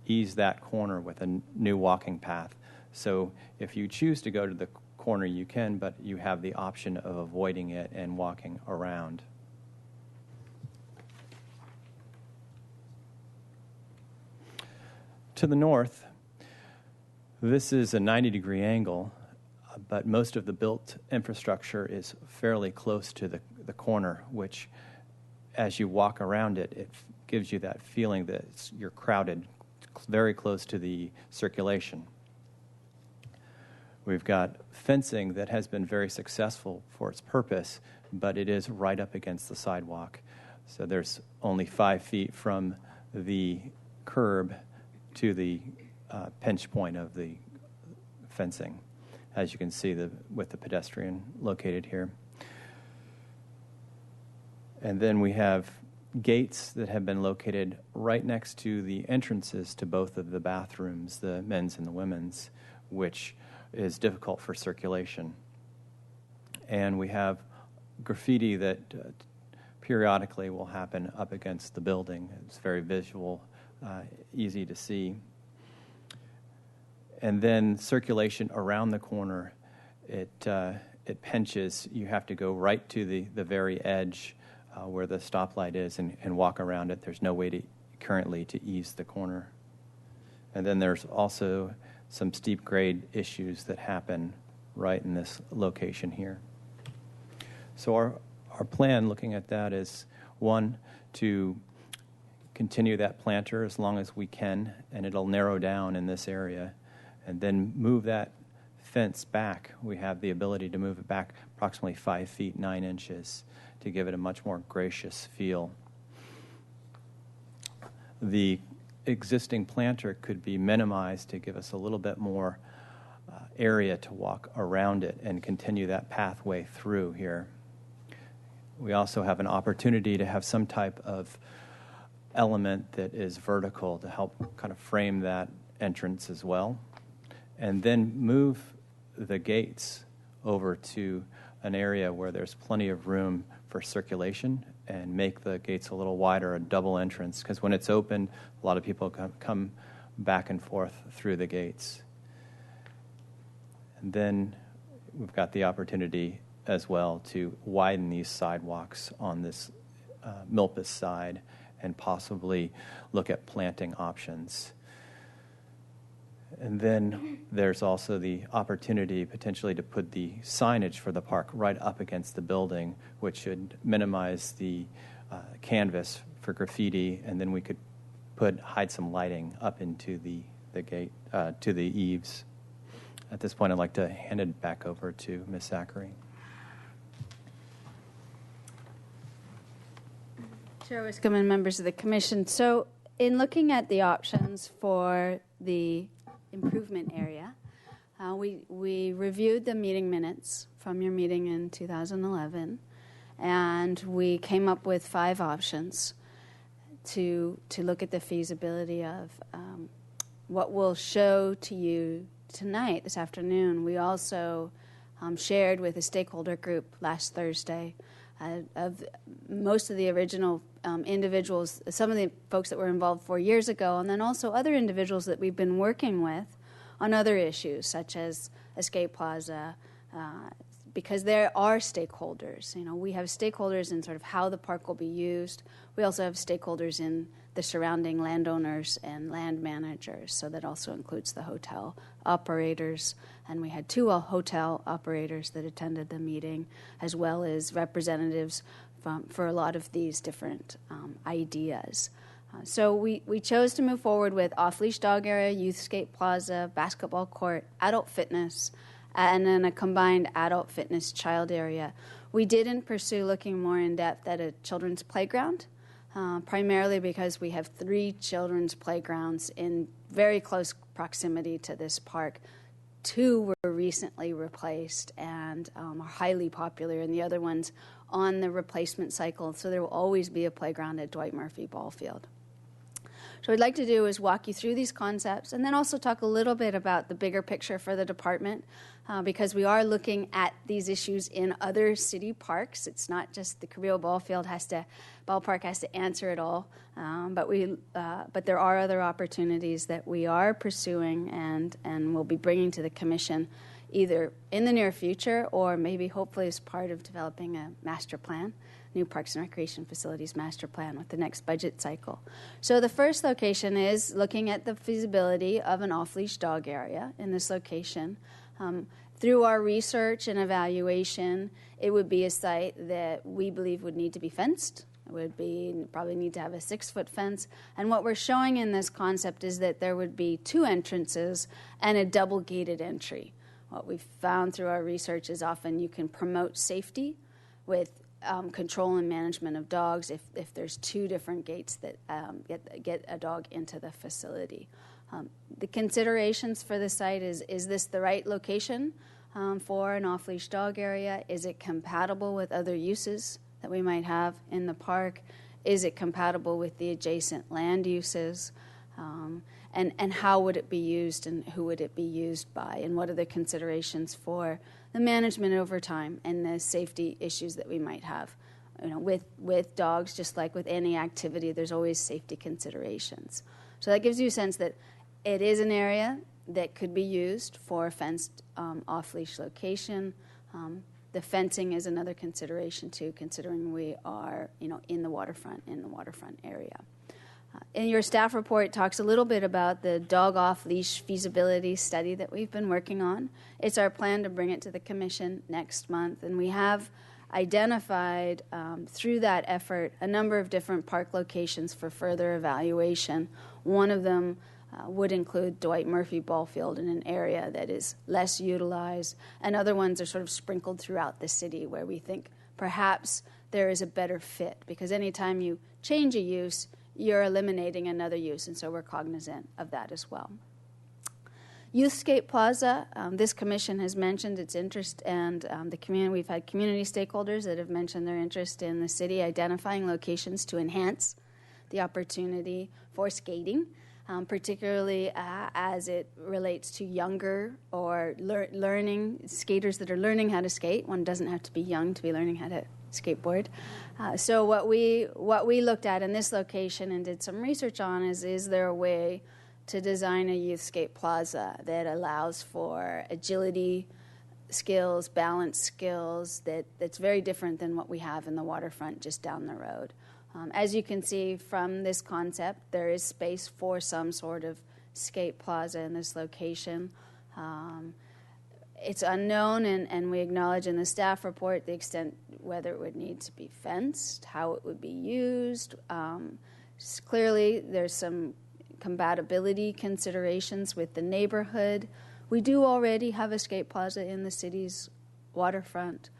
ease that corner with a new walking path. So if you choose to go to the corner, you can, but you have the option of avoiding it and walking around. To the north, this is a 90-degree angle, but most of the built infrastructure is fairly close to the corner, which, as you walk around it, it gives you that feeling that you're crowded, very close to the circulation. We've got fencing that has been very successful for its purpose, but it is right up against the sidewalk. So there's only 5 feet from the curb to the pinch point of the fencing, as you can see with the pedestrian located here. And then we have gates that have been located right next to the entrances to both of the bathrooms, the men's and the women's, which is difficult for circulation. And we have graffiti that periodically will happen up against the building. It's very visual, easy to see. And then circulation around the corner, it pinches. You have to go right to the very edge where the stoplight is and walk around it. There's no way currently to ease the corner. And then there's also some steep grade issues that happen right in this location here. So our plan looking at that is, one, to continue that planter as long as we can, and it'll narrow down in this area, and then move that fence back. We have the ability to move it back approximately 5 feet 9 inches to give it a much more gracious feel. The existing planter could be minimized to give us a little bit more area to walk around it and continue that pathway through here. We also have an opportunity to have some type of element that is vertical to help kind of frame that entrance as well. And then move the gates over to an area where there's plenty of room for circulation and make the gates a little wider, a double entrance, because when it's open, a lot of people come back and forth through the gates. And then we've got the opportunity as well to widen these sidewalks on this Milpas side and possibly look at planting options. And then there's also the opportunity potentially to put the signage for the park right up against the building, which should minimize the canvas for graffiti, and then we could hide some lighting up into the gate, to the eaves. At this point, I'd like to hand it back over to Ms. Zachary. Chair Wiscombe and members of the Commission. So in looking at the options for the improvement area, we reviewed the meeting minutes from your meeting in 2011, and we came up with 5 options to look at the feasibility of what we'll show to you tonight, this afternoon. We also shared with a stakeholder group last Thursday of most of the original individuals, some of the folks that were involved 4 years ago, and then also other individuals that we've been working with on other issues, such as Escape Plaza, because there are stakeholders. You know, we have stakeholders in sort of how the park will be used. We also have stakeholders in the surrounding landowners and land managers, so that also includes the hotel operators. And we had 2 hotel operators that attended the meeting, as well as representatives for a lot of these different ideas. So we chose to move forward with off-leash dog area, youthscape plaza, basketball court, adult fitness, and then a combined adult fitness child area. We didn't pursue looking more in depth at a children's playground, primarily because we have 3 children's playgrounds in very close proximity to this park. 2 were recently replaced and are highly popular, and the other one's on the replacement cycle, so there will always be a playground at Dwight Murphy Ball Field. So what I'd like to do is walk you through these concepts and then also talk a little bit about the bigger picture for the department, because we are looking at these issues in other city parks. It's not just the Carrillo Ballpark has to answer it all, but there are other opportunities that we are pursuing and will be bringing to the Commission either in the near future or maybe hopefully as part of developing a master plan, new Parks and Recreation Facilities master plan with the next budget cycle. So the first location is looking at the feasibility of an off-leash dog area in this location. Through our research and evaluation, it would be a site that we believe would need to be fenced. It would probably need to have a 6-foot fence. And what we're showing in this concept is that there would be 2 entrances and a double gated entry. What we've found through our research is often you can promote safety with control and management of dogs if there's 2 different gates that get a dog into the facility. The considerations for the site is this the right location for an off-leash dog area? Is it compatible with other uses that we might have in the park? Is it compatible with the adjacent land uses? And how would it be used and who would it be used by? And what are the considerations for the management over time and the safety issues that we might have? You know, with dogs, just like with any activity, there's always safety considerations. So that gives you a sense that it is an area that could be used for a fenced off-leash location. The fencing is another consideration too, considering we are, in the waterfront area. In your staff report, it talks a little bit about the dog off-leash feasibility study that we've been working on. It's our plan to bring it to the Commission next month, and we have identified through that effort a number of different park locations for further evaluation. One of them would include Dwight Murphy Ball Field in an area that is less utilized, and other ones are sort of sprinkled throughout the city where we think perhaps there is a better fit, because anytime you change a use, you're eliminating another use, and so we're cognizant of that as well. Youthscape Plaza, this commission has mentioned its interest, and we've had community stakeholders that have mentioned their interest in the city identifying locations to enhance the opportunity for skating, particularly as it relates to younger or learning skaters that are learning how to skate. One doesn't have to be young to be learning how to skateboard. So what we looked at in this location and did some research on is there a way to design a youthscape plaza that allows for agility skills, balance skills that's very different than what we have in the waterfront just down the road. As you can see from this concept, there is space for some sort of skate plaza in this location. It's unknown, and we acknowledge in the staff report the extent whether it would need to be fenced, how it would be used. Clearly, there's some compatibility considerations with the neighborhood. We do already have a skate plaza in the city's waterfront.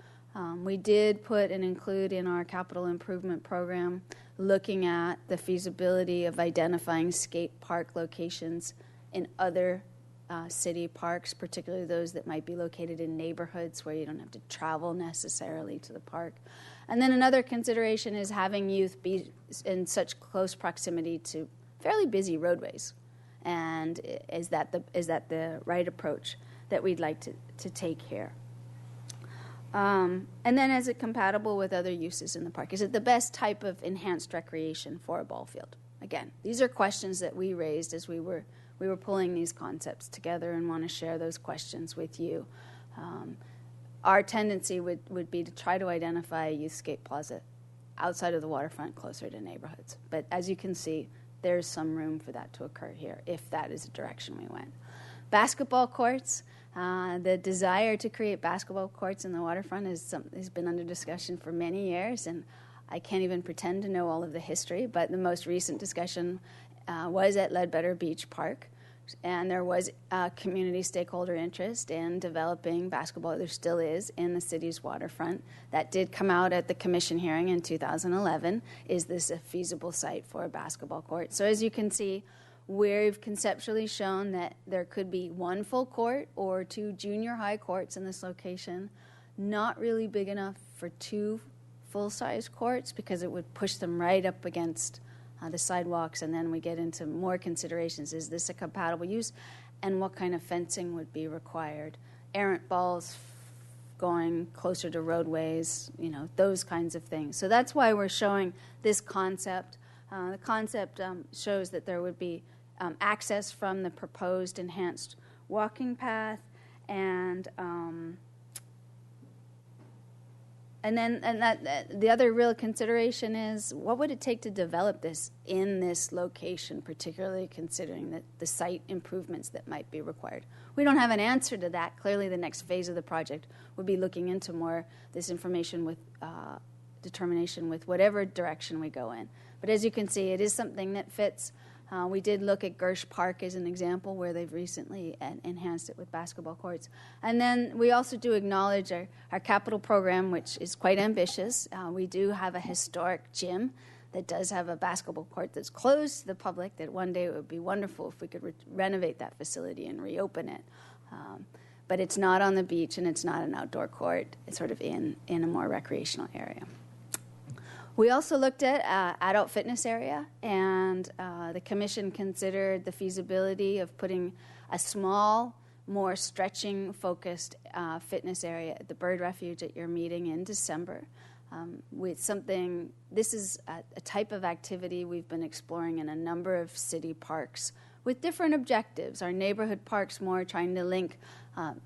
We did put and include in our capital improvement program looking at the feasibility of identifying skate park locations in other city parks, particularly those that might be located in neighborhoods where you don't have to travel necessarily to the park. And then another consideration is having youth be in such close proximity to fairly busy roadways. And is that the right approach that we'd like to take here? And then is it compatible with other uses in the park? Is it the best type of enhanced recreation for a ball field? Again, these are questions that we raised as we were pulling these concepts together and want to share those questions with you. Our tendency would be to try to identify a youthscape plaza outside of the waterfront closer to neighborhoods. But as you can see, there's some room for that to occur here if that is the direction we went. Basketball courts. The desire to create basketball courts in the waterfront has been under discussion for many years, and I can't even pretend to know all of the history, but the most recent discussion was at Ledbetter Beach Park, and there was community stakeholder interest in developing basketball. There still is in the city's waterfront. That did come out at the commission hearing in 2011. Is this a feasible site for a basketball court? So as you can see, we've conceptually shown that there could be one full court or two junior high courts in this location, not really big enough for two full-size courts because it would push them right up against the sidewalks, and then we get into more considerations. Is this a compatible use, and what kind of fencing would be required? Errant balls going closer to roadways, those kinds of things. So that's why we're showing this concept. The concept shows that there would be access from the proposed enhanced walking path, and the other real consideration is what would it take to develop this in this location, particularly considering the site improvements that might be required. We don't have an answer to that. Clearly, the next phase of the project would be looking into more this information with determination with whatever direction we go in. But as you can see, it is something that fits. We did look at Gersh Park as an example where they've recently enhanced it with basketball courts. And then we also do acknowledge our capital program, which is quite ambitious. We do have a historic gym that does have a basketball court that's closed to the public, that one day it would be wonderful if we could renovate that facility and reopen it. But it's not on the beach, and it's not an outdoor court. It's sort of in a more recreational area. We also looked at adult fitness area, and the commission considered the feasibility of putting a small, more stretching-focused fitness area at the Bird Refuge at your meeting in December. This is a type of activity we've been exploring in a number of city parks with different objectives. Our neighborhood parks more trying to link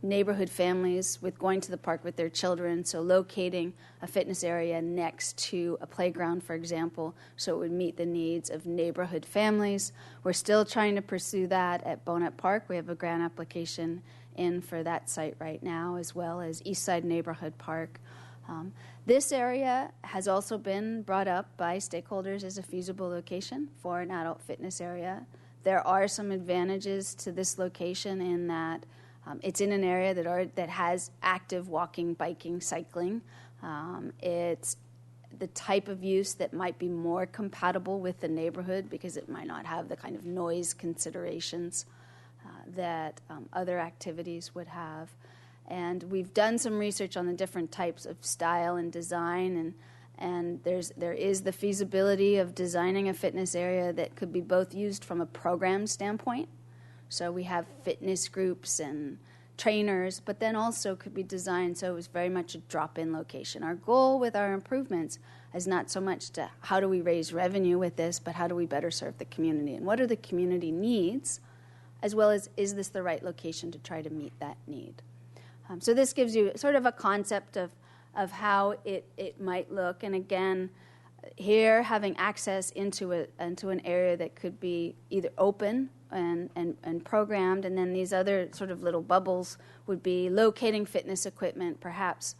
neighborhood families with going to the park with their children, so locating a fitness area next to a playground, for example, so it would meet the needs of neighborhood families. We're still trying to pursue that at Bonet Park. We have a grant application in for that site right now, as well as Eastside Neighborhood Park. This area has also been brought up by stakeholders as a feasible location for an adult fitness area. There are some advantages to this location in that it's in an area that has active walking, biking, cycling. It's the type of use that might be more compatible with the neighborhood because it might not have the kind of noise considerations that other activities would have. And we've done some research on the different types of style and design, and there is the feasibility of designing a fitness area that could be both used from a program standpoint. So we have fitness groups and trainers, but then also could be designed so it was very much a drop-in location. Our goal with our improvements is not so much to how do we raise revenue with this, but how do we better serve the community, and what are the community needs, as well as is this the right location to try to meet that need. So this gives you sort of a concept of how it might look. And again, here having access into an area that could be either open and programmed, and then these other sort of little bubbles would be locating fitness equipment, perhaps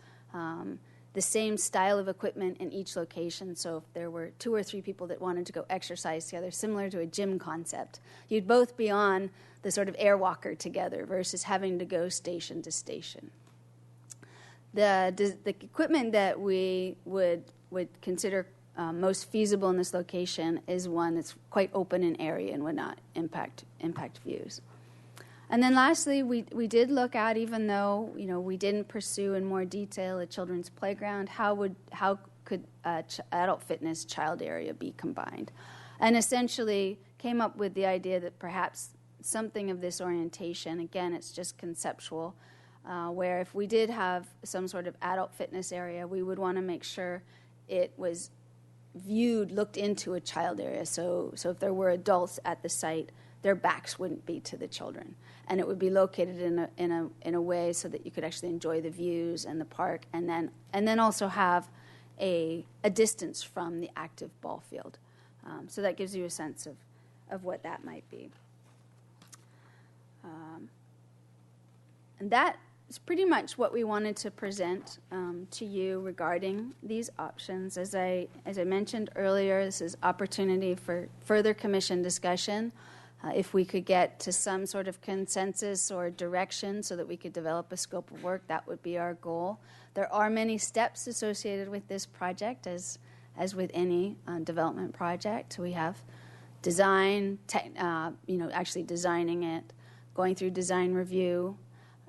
the same style of equipment in each location. So if there were 2 or 3 people that wanted to go exercise together, similar to a gym concept, you'd both be on the sort of air walker together versus having to go station to station. The equipment that we would consider most feasible in this location is one that's quite open in area and would not impact views. And then lastly, we did look at, even though we didn't pursue in more detail a children's playground, how could adult fitness child area be combined, and essentially came up with the idea that perhaps something of this orientation, again, it's just conceptual, where if we did have some sort of adult fitness area, we would want to make sure it was looked into a child area. So if there were adults at the site, their backs wouldn't be to the children, and it would be located in a way so that you could actually enjoy the views and the park, and then also have a distance from the active ball field. So that gives you a sense of what that might be. And that is pretty much what we wanted to present to you regarding these options. As I mentioned earlier, this is opportunity for further commission discussion. If we could get to some sort of consensus or direction so that we could develop a scope of work, that would be our goal. There are many steps associated with this project, as with any development project. We have design, actually designing it, going through design review.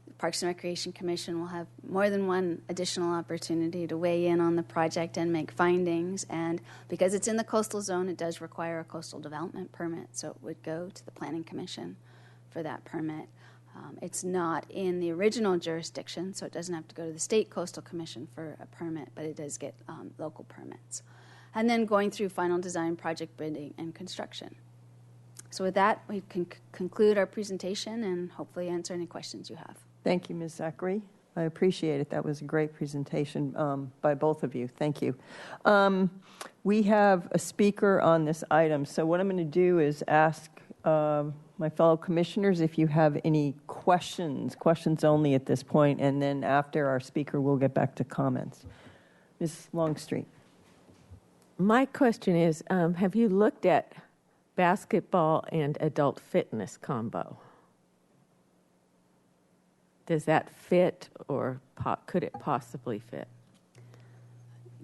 The Parks and Recreation Commission will have more than one additional opportunity to weigh in on the project and make findings. And because it's in the coastal zone, it does require a coastal development permit, so it would go to the Planning Commission for that permit. It's not in the original jurisdiction, so it doesn't have to go to the State Coastal Commission for a permit, but it does get local permits. And then going through final design, project bidding, and construction. So with that, we can conclude our presentation and hopefully answer any questions you have. Thank you, Ms. Zachary. I appreciate it. That was a great presentation by both of you. Thank you. We have a speaker on this item, so what I'm going to do is ask my fellow commissioners if you have any questions only at this point, and then after our speaker, we'll get back to comments. Ms. Longstreet. My question is, have you looked at basketball and adult fitness combo? Does that fit, or could it possibly fit?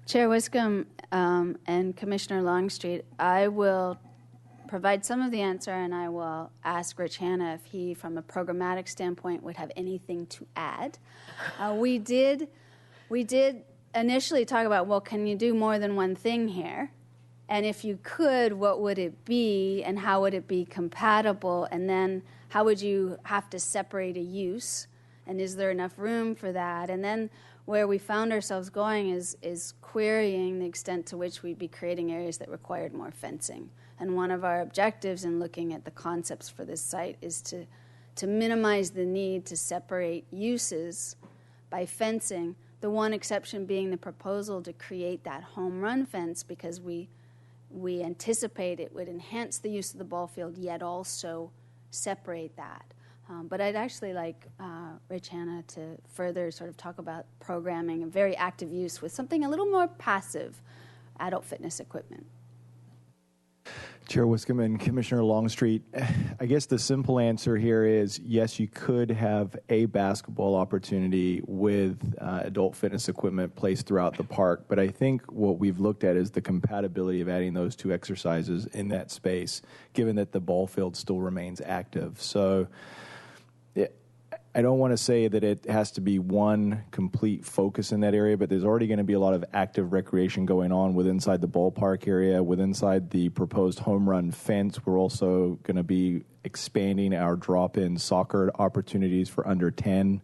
Chair Wiscombe and Commissioner Longstreet, I will provide some of the answer, and I will ask Rich Hanna if he, from a programmatic standpoint, would have anything to add. We did initially talk about, well, can you do more than one thing here? And if you could, what would it be, and how would it be compatible? And then how would you have to separate a use? And is there enough room for that? And then where we found ourselves going is querying the extent to which we'd be creating areas that required more fencing. And one of our objectives in looking at the concepts for this site is to minimize the need to separate uses by fencing, the one exception being the proposal to create that home run fence, because we anticipate it would enhance the use of the ball field, yet also separate that. But I'd actually like Rich Hanna to further sort of talk about programming and very active use with something a little more passive, adult fitness equipment. Chair Wiscombe and Commissioner Longstreet, I guess the simple answer here is yes, you could have a basketball opportunity with adult fitness equipment placed throughout the park, but I think what we've looked at is the compatibility of adding those two exercises in that space, given that the ball field still remains active. So I don't want to say that it has to be one complete focus in that area, but there's already going to be a lot of active recreation going on within inside the ballpark area, within inside the proposed home run fence. We're also going to be expanding our drop-in soccer opportunities for under 10.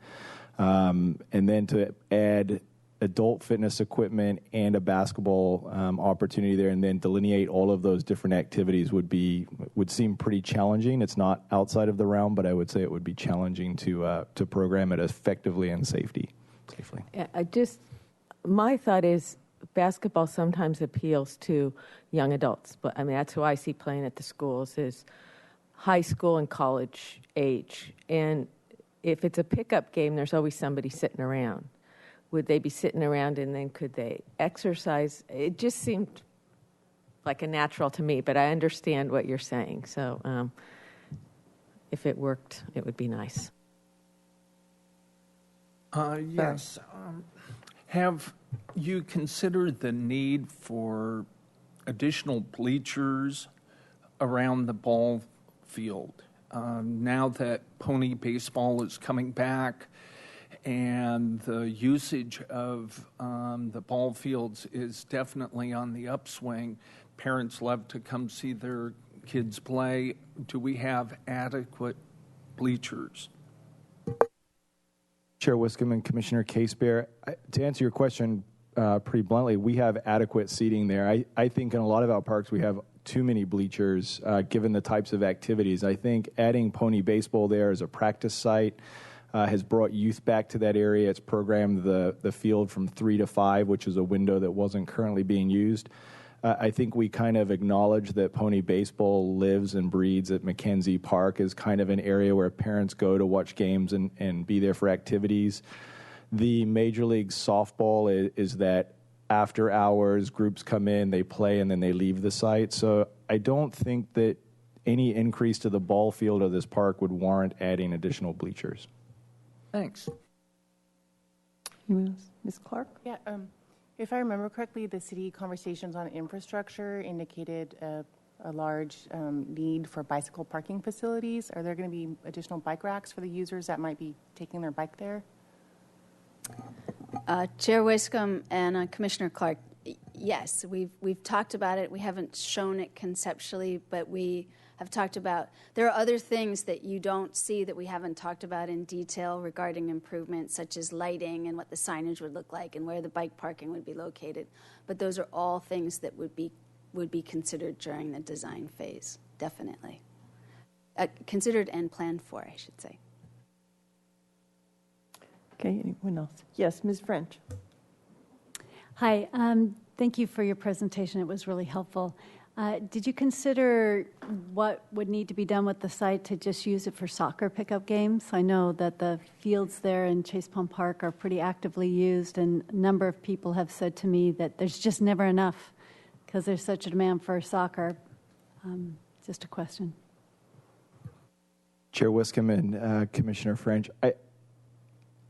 And then to add adult fitness equipment and a basketball opportunity there, and then delineate all of those different activities would seem pretty challenging. It's not outside of the realm, but I would say it would be challenging to program it effectively and safely. Yeah, my thought is basketball sometimes appeals to young adults, but I mean that's who I see playing at the schools is high school and college age, and if it's a pickup game, there's always somebody sitting around. Would they be sitting around and then could they exercise? It just seemed like a natural to me, but I understand what you're saying. So if it worked, it would be nice. Yes. Have you considered the need for additional bleachers around the ball field? Now that pony baseball is coming back, and the usage of the ball fields is definitely on the upswing. Parents love to come see their kids play. Do we have adequate bleachers? Chair Wiscombe and Commissioner Case-Bear, to answer your question pretty bluntly, we have adequate seating there. I think in a lot of our parks we have too many bleachers given the types of activities. I think adding pony baseball there as a practice site has brought youth back to that area. It's programmed the field from 3 to 5, which is a window that wasn't currently being used. I think we kind of acknowledge that pony baseball lives and breeds at Mackenzie Park as kind of an area where parents go to watch games and be there for activities. The Major League Softball is that after hours, groups come in, they play, and then they leave the site. So I don't think that any increase to the ball field of this park would warrant adding additional bleachers. Thanks. Ms. Clark? Yeah, if I remember correctly, the city conversations on infrastructure indicated a large need for bicycle parking facilities. Are there going to be additional bike racks for the users that might be taking their bike there? Chair Wiscombe and Commissioner Clark, yes, we've talked about it. We haven't shown it conceptually, but we have talked about, there are other things that you don't see that we haven't talked about in detail regarding improvements, such as lighting and what the signage would look like and where the bike parking would be located. But those are all things that would be considered during the design phase, definitely. Considered and planned for, I should say. Okay, anyone else? Yes, Ms. French. Hi, thank you for your presentation. It was really helpful. Did you consider what would need to be done with the site to just use it for soccer pickup games? I know that the fields there in Chase Palm Park are pretty actively used, and a number of people have said to me that there's just never enough because there's such a demand for soccer. Just a question. Chair Wiscombe and Commissioner French,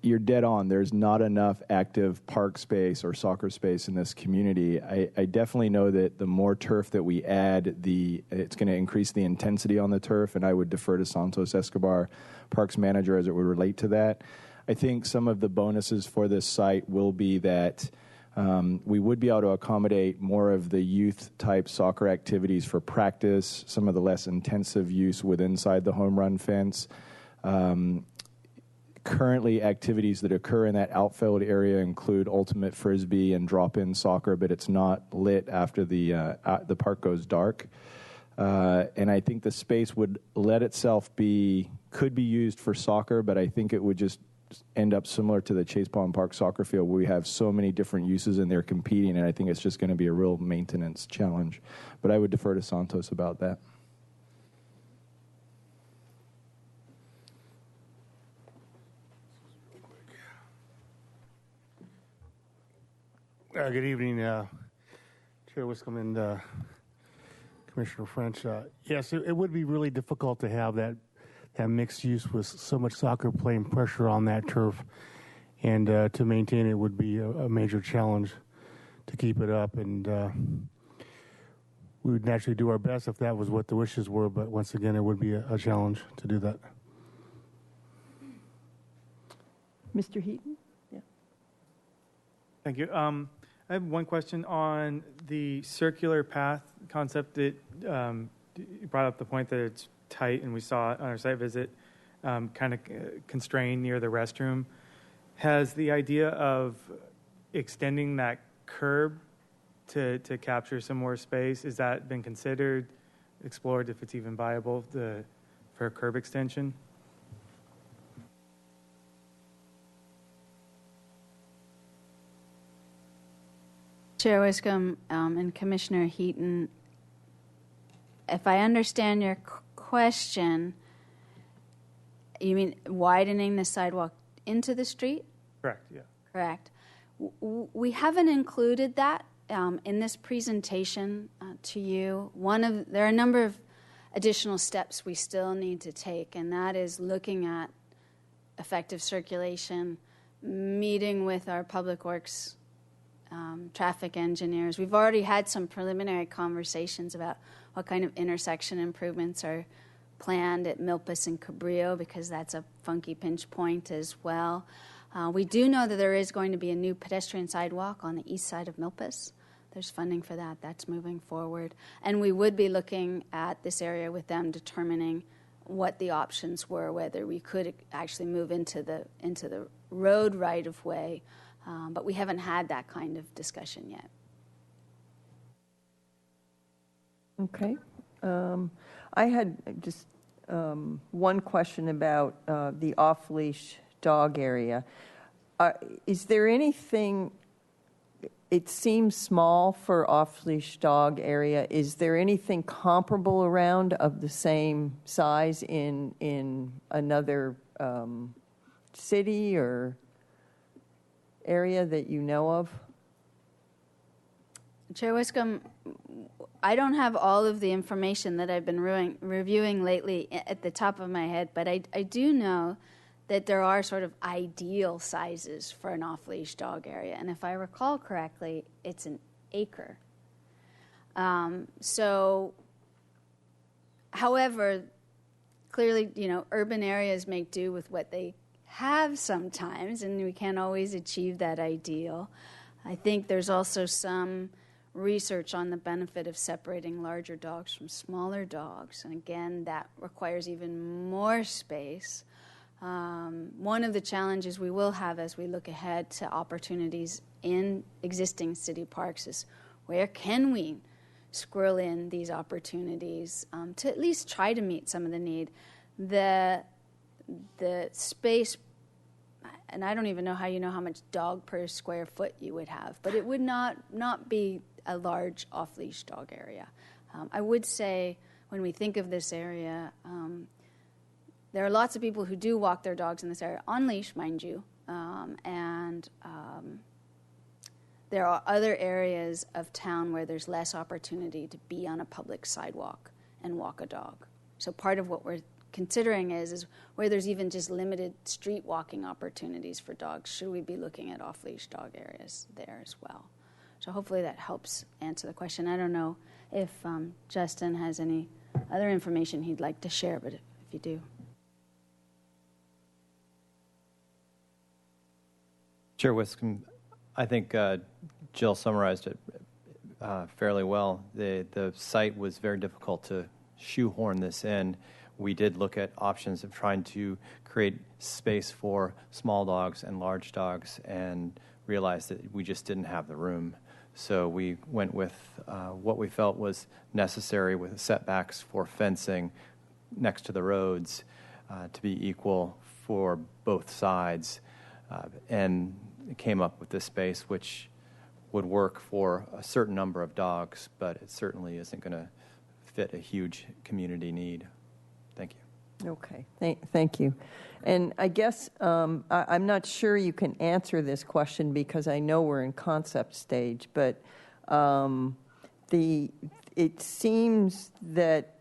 you're dead on. There's not enough active park space or soccer space in this community. I definitely know that the more turf that we add, it's going to increase the intensity on the turf, and I would defer to Santos Escobar, Parks Manager, as it would relate to that. I think some of the bonuses for this site will be that we would be able to accommodate more of the youth-type soccer activities for practice, some of the less intensive use inside the home run fence. Currently, activities that occur in that outfield area include ultimate frisbee and drop-in soccer, but it's not lit after the park goes dark. And I think the space would could be used for soccer, but I think it would just end up similar to the Chase Palm Park soccer field, where we have so many different uses and they're competing, and I think it's just going to be a real maintenance challenge. But I would defer to Santos about that. Good evening, Chair Wiscombe and Commissioner French. Yes, it would be really difficult to have that mixed use with so much soccer playing pressure on that turf, and to maintain it would be a major challenge to keep it up. And we would naturally do our best if that was what the wishes were, but once again, it would be a challenge to do that. Mr. Heaton? Yeah. Thank you. I have one question on the circular path concept that you brought up the point that it's tight, and we saw it on our site visit, kind of constrained near the restroom. Has the idea of extending that curb to capture some more space, has that been considered, explored, if it's even viable for a curb extension? Chair Wiscombe and Commissioner Heaton, if I understand your question, you mean widening the sidewalk into the street? Correct, yeah. Correct. We haven't included that in this presentation to you. There are a number of additional steps we still need to take, and that is looking at effective circulation, meeting with our Public Works traffic engineers. We've already had some preliminary conversations about what kind of intersection improvements are planned at Milpas and Cabrillo, because that's a funky pinch point as well. We do know that there is going to be a new pedestrian sidewalk on the east side of Milpas. There's funding for that. That's moving forward. And we would be looking at this area with them, determining what the options were, whether we could actually move into the road right-of-way. But we haven't had that kind of discussion yet. Okay. I had just one question about the off-leash dog area. Is there anything, it seems small for off-leash dog area, is there anything comparable around of the same size in another city or area that you know of? Chair Wiscombe, I don't have all of the information that I've been reviewing lately at the top of my head, but I do know that there are sort of ideal sizes for an off-leash dog area. And if I recall correctly, it's an acre. However, clearly, urban areas make do with what they have sometimes, and we can't always achieve that ideal. I think there's also some research on the benefit of separating larger dogs from smaller dogs, and again, that requires even more space. One of the challenges we will have as we look ahead to opportunities in existing city parks is where can we squirrel in these opportunities to at least try to meet some of the need. The space, and I don't even know how much dog per square foot you would have, but it would not be a large off-leash dog area. I would say when we think of this area, there are lots of people who do walk their dogs in this area on leash, mind you, and there are other areas of town where there's less opportunity to be on a public sidewalk and walk a dog. So part of what we're considering is where there's even just limited street walking opportunities for dogs, should we be looking at off-leash dog areas there as well? So hopefully that helps answer the question. I don't know if Justin has any other information he'd like to share, but if you do. Chair Wiscombe, I think Jill summarized it fairly well. The site was very difficult to shoehorn this in. We did look at options of trying to create space for small dogs and large dogs and realized that we just didn't have the room. So we went with what we felt was necessary with setbacks for fencing next to the roads to be equal for both sides, and came up with this space which would work for a certain number of dogs, but it certainly isn't going to fit a huge community need. Thank you. Okay, thank you. And I guess I'm not sure you can answer this question because I know we're in concept stage, but it seems that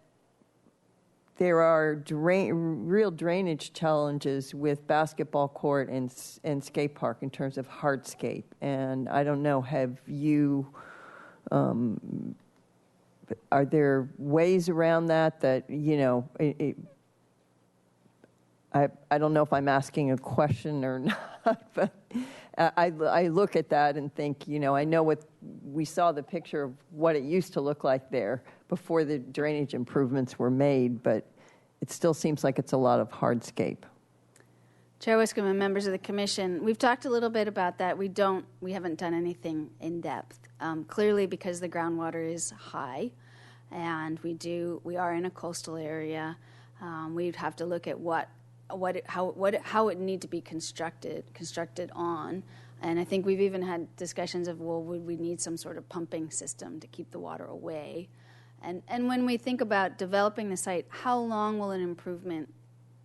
there are real drainage challenges with basketball court and skate park in terms of hardscape. And I don't know, have you... are there ways around that I don't know if I'm asking a question or not, but I look at that and think, I know we saw the picture of what it used to look like there before the drainage improvements were made, but it still seems like it's a lot of hardscape. Chair Wiscombe and members of the commission, we've talked a little bit about that. We haven't done anything in depth. Clearly, because the groundwater is high, and we are in a coastal area, we'd have to look at how it need to be constructed on. And I think we've even had discussions of, would we need some sort of pumping system to keep the water away? And when we think about developing the site, how long will an improvement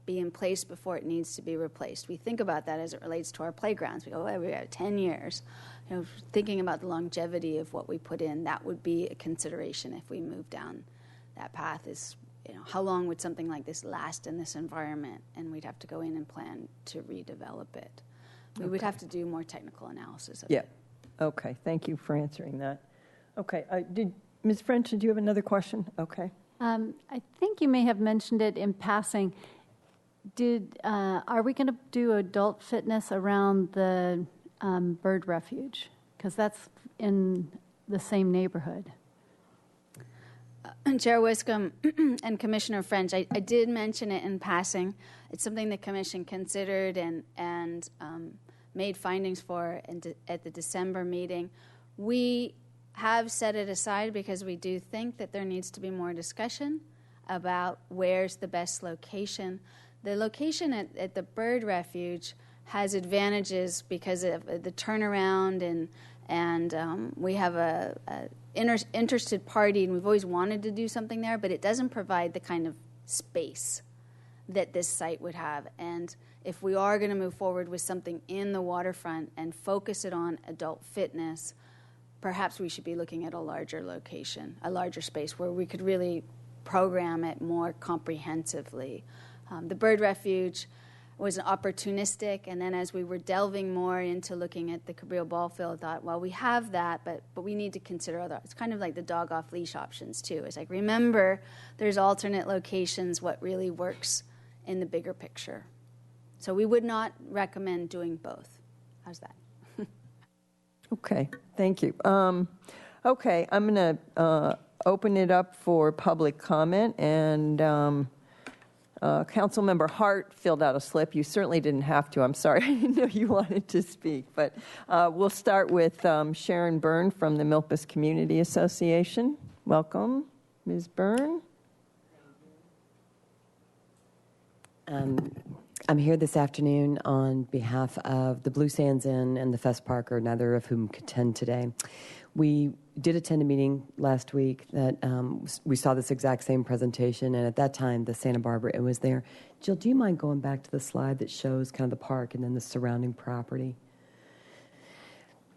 be in place before it needs to be replaced? We think about that as it relates to our playgrounds. We go, we have 10 years. Thinking about the longevity of what we put in, that would be a consideration if we move down that path. Is how long would something like this last in this environment? And we'd have to go in and plan to redevelop it. We would have to do more technical analysis of it. Okay. Thank you for answering that. Okay. Ms. French, did you have another question? Okay. I think you may have mentioned it in passing. Are we going to do adult fitness around the bird refuge? Because that's in the same neighborhood. Chair Wiscombe and Commissioner French, I did mention it in passing. It's something the Commission considered and made findings for at the December meeting. We have set it aside because we do think that there needs to be more discussion about where's the best location. The location at the bird refuge has advantages because of the turnaround and we have a interested party, and we've always wanted to do something there, but it doesn't provide the kind of space that this site would have. And if we are going to move forward with something in the waterfront and focus it on adult fitness, perhaps we should be looking at a larger location, a larger space where we could really program it more comprehensively. The bird refuge was opportunistic, and then as we were delving more into looking at the Cabrillo ball field, I thought, well, we have that, but we need to consider other. It's kind of like the dog off leash options too. It's like, remember, there's alternate locations, what really works in the bigger picture. So we would not recommend doing both. How's that? Okay, thank you. Okay, I'm going to open it up for public comment, and Councilmember Hart filled out a slip. You certainly didn't have to. I'm sorry. I didn't know you wanted to speak. But we'll start with Sharon Byrne from the Milpas Community Association. Welcome, Ms. Byrne. I'm here this afternoon on behalf of the Blue Sands Inn and the Fess Parker, neither of whom could attend today. We did attend a meeting last week that we saw this exact same presentation, and at that time, the Santa Barbara Inn was there. Jill, do you mind going back to the slide that shows kind of the park and then the surrounding property?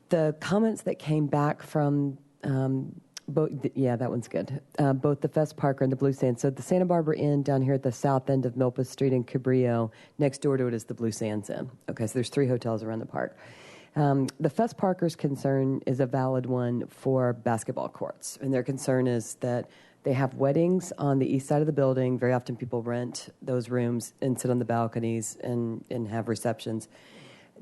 The comments that came back from both that one's good. Both the Fess Parker and the Blue Sands. So the Santa Barbara Inn down here at the south end of Milpas Street in Cabrillo, next door to it is the Blue Sands Inn. Okay, so there's 3 hotels around the park. The Fess Parker's concern is a valid one for basketball courts, and their concern is that they have weddings on the east side of the building. Very often people rent those rooms and sit on the balconies and have receptions.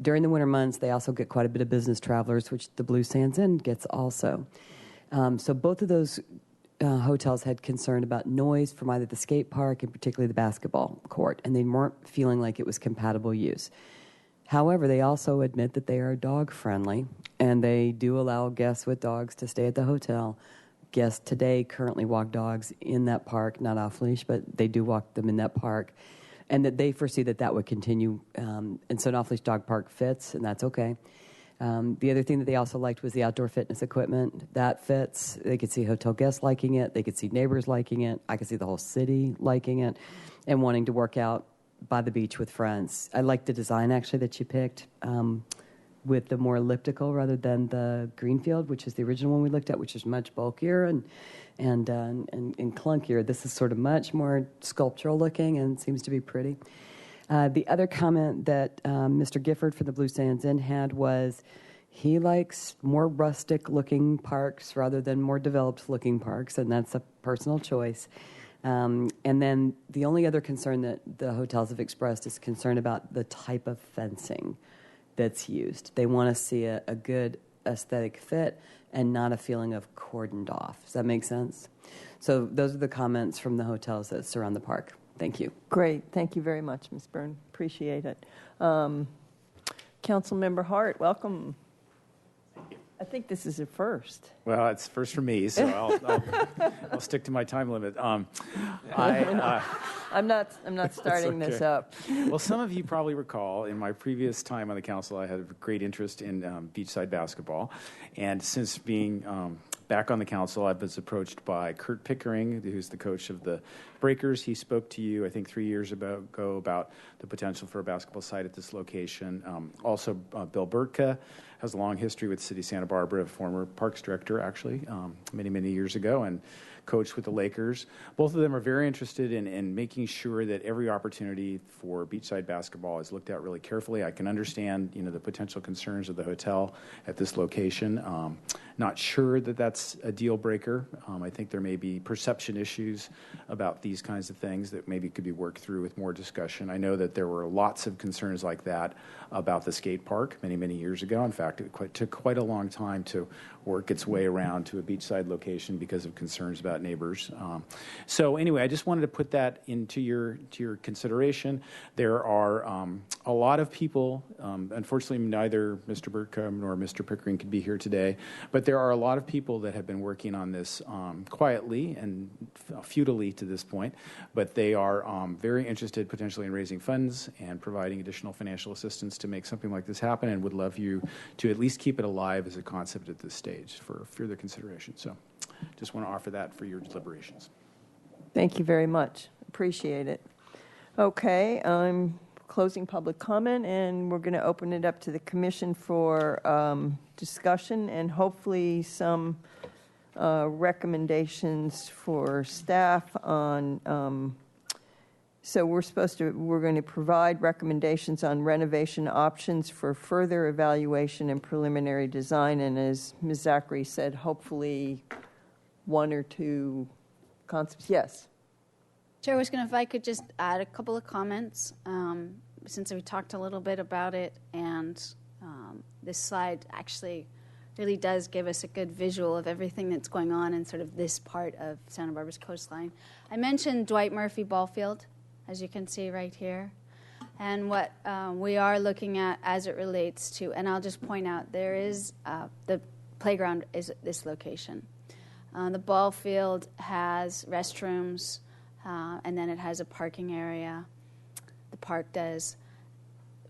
During the winter months, they also get quite a bit of business travelers, which the Blue Sands Inn gets also. So both of those hotels had concern about noise from either the skate park and particularly the basketball court, and they weren't feeling like it was compatible use. However, they also admit that they are dog-friendly, and they do allow guests with dogs to stay at the hotel. Guests today currently walk dogs in that park, not off-leash, but they do walk them in that park, and that they foresee that would continue. And so an off-leash dog park fits, and that's okay. The other thing that they also liked was the outdoor fitness equipment. That fits. They could see hotel guests liking it. They could see neighbors liking it. I could see the whole city liking it and wanting to work out by the beach with friends. I like the design, actually, that you picked with the more elliptical rather than the Greenfield, which is the original one we looked at, which is much bulkier and clunkier. This is sort of much more sculptural looking and seems to be pretty. The other comment that Mr. Gifford from the Blue Sands Inn had was he likes more rustic-looking parks rather than more developed-looking parks, and that's a personal choice. And then the only other concern that the hotels have expressed is concern about the type of fencing that's used. They want to see a good aesthetic fit and not a feeling of cordoned off. Does that make sense? So those are the comments from the hotels that surround the park. Thank you. Great. Thank you very much, Ms. Byrne. Appreciate it. Councilmember Hart, welcome. I think this is a first. Well, it's first for me, so I'll stick to my time limit. I'm not starting this up. Well, some of you probably recall in my previous time on the council, I had a great interest in beachside basketball, and since being back on the council, I was approached by Kurt Pickering, who's the coach of the Breakers. He spoke to you, I think, 3 years ago about the potential for a basketball site at this location. Also, Bill Burtka has a long history with City of Santa Barbara, former Parks Director, actually, many, many years ago, and coached with the Lakers. Both of them are very interested in making sure that every opportunity for beachside basketball is looked at really carefully. I can understand, the potential concerns of the hotel at this location. Not sure that that's a deal breaker. I think there may be perception issues about these kinds of things that maybe could be worked through with more discussion. I know that there were lots of concerns like that about the skate park many, many years ago. In fact, it took quite a long time to work its way around to a beachside location because of concerns about neighbors. So anyway, I just wanted to put that into your consideration. There are a lot of people, unfortunately neither Mr. Burtka nor Mr. Pickering could be here today, but there are a lot of people that have been working on this quietly and futilely to this point, but they are very interested potentially in raising funds and providing additional financial assistance to make something like this happen, and would love you to at least keep it alive as a concept at this stage for further consideration. So just want to offer that for your deliberations. Thank you very much. Appreciate it. Okay, I'm closing public comment, and we're going to open it up to the commission for discussion and hopefully some recommendations for staff on so we're going to provide recommendations on renovation options for further evaluation and preliminary design, and as Ms. Zachary said, hopefully one or two concepts. Yes. Chair Wiscombe, if I could just add a couple of comments, since we talked a little bit about it, and this slide actually really does give us a good visual of everything that's going on in sort of this part of Santa Barbara's coastline. I mentioned Dwight Murphy Ball Field, as you can see right here, and what we are looking at as it relates to, and I'll just point out, there is, the playground is at this location. The ball field has restrooms, and then it has a parking area. The park does.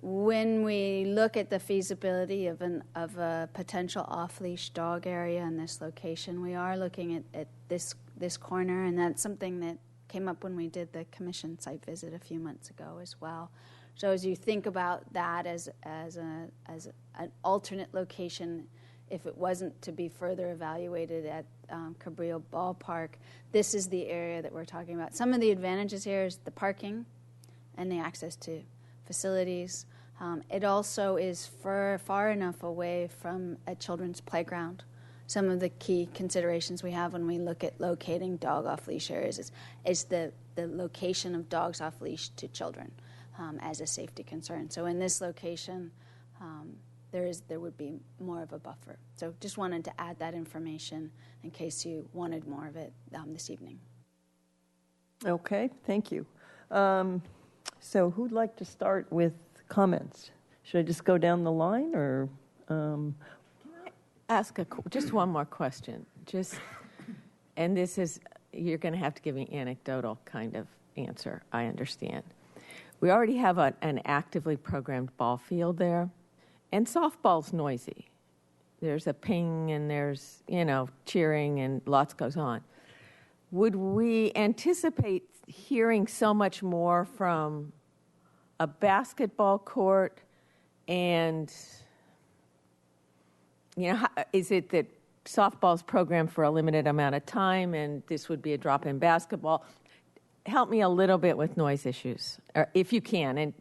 When we look at the feasibility of a potential off-leash dog area in this location, we are looking at this corner, and that's something that came up when we did the commission site visit a few months ago as well. So as you think about that as an alternate location, if it wasn't to be further evaluated at Cabrillo Ballpark, this is the area that we're talking about. Some of the advantages here is the parking and the access to facilities. It also is far enough away from a children's playground. Some of the key considerations we have when we look at locating dog off-leash areas is the location of dogs off-leash to children as a safety concern. So in this location, there would be more of a buffer. So just wanted to add that information in case you wanted more of it this evening. Okay, thank you. So who'd like to start with comments? Should I just go down the line, or? Ask just one more question. And this is, you're going to have to give me anecdotal kind of answer, I understand. We already have an actively programmed ball field there, and softball's noisy. There's a ping, and there's, cheering, and lots goes on. Would we anticipate hearing so much more from a basketball court and... is it that softball's programmed for a limited amount of time and this would be a drop in basketball? Help me a little bit with noise issues, or if you can. And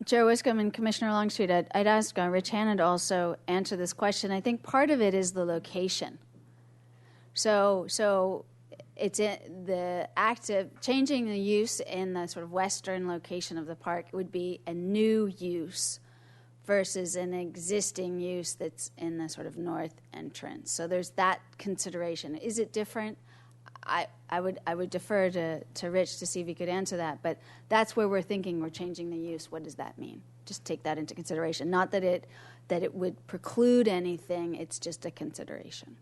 Chair Wiscombe and Commissioner Longstreet, I'd ask Rich Hanna to also answer this question. I think part of it is the location. So it's the act of changing the use in the sort of western location of the park would be a new use versus an existing use that's in the sort of north entrance. So there's that consideration. Is it different? I would defer to Rich to see if he could answer that, but that's where we're thinking we're changing the use. What does that mean? Just take that into consideration. Not that it would preclude anything, it's just a consideration.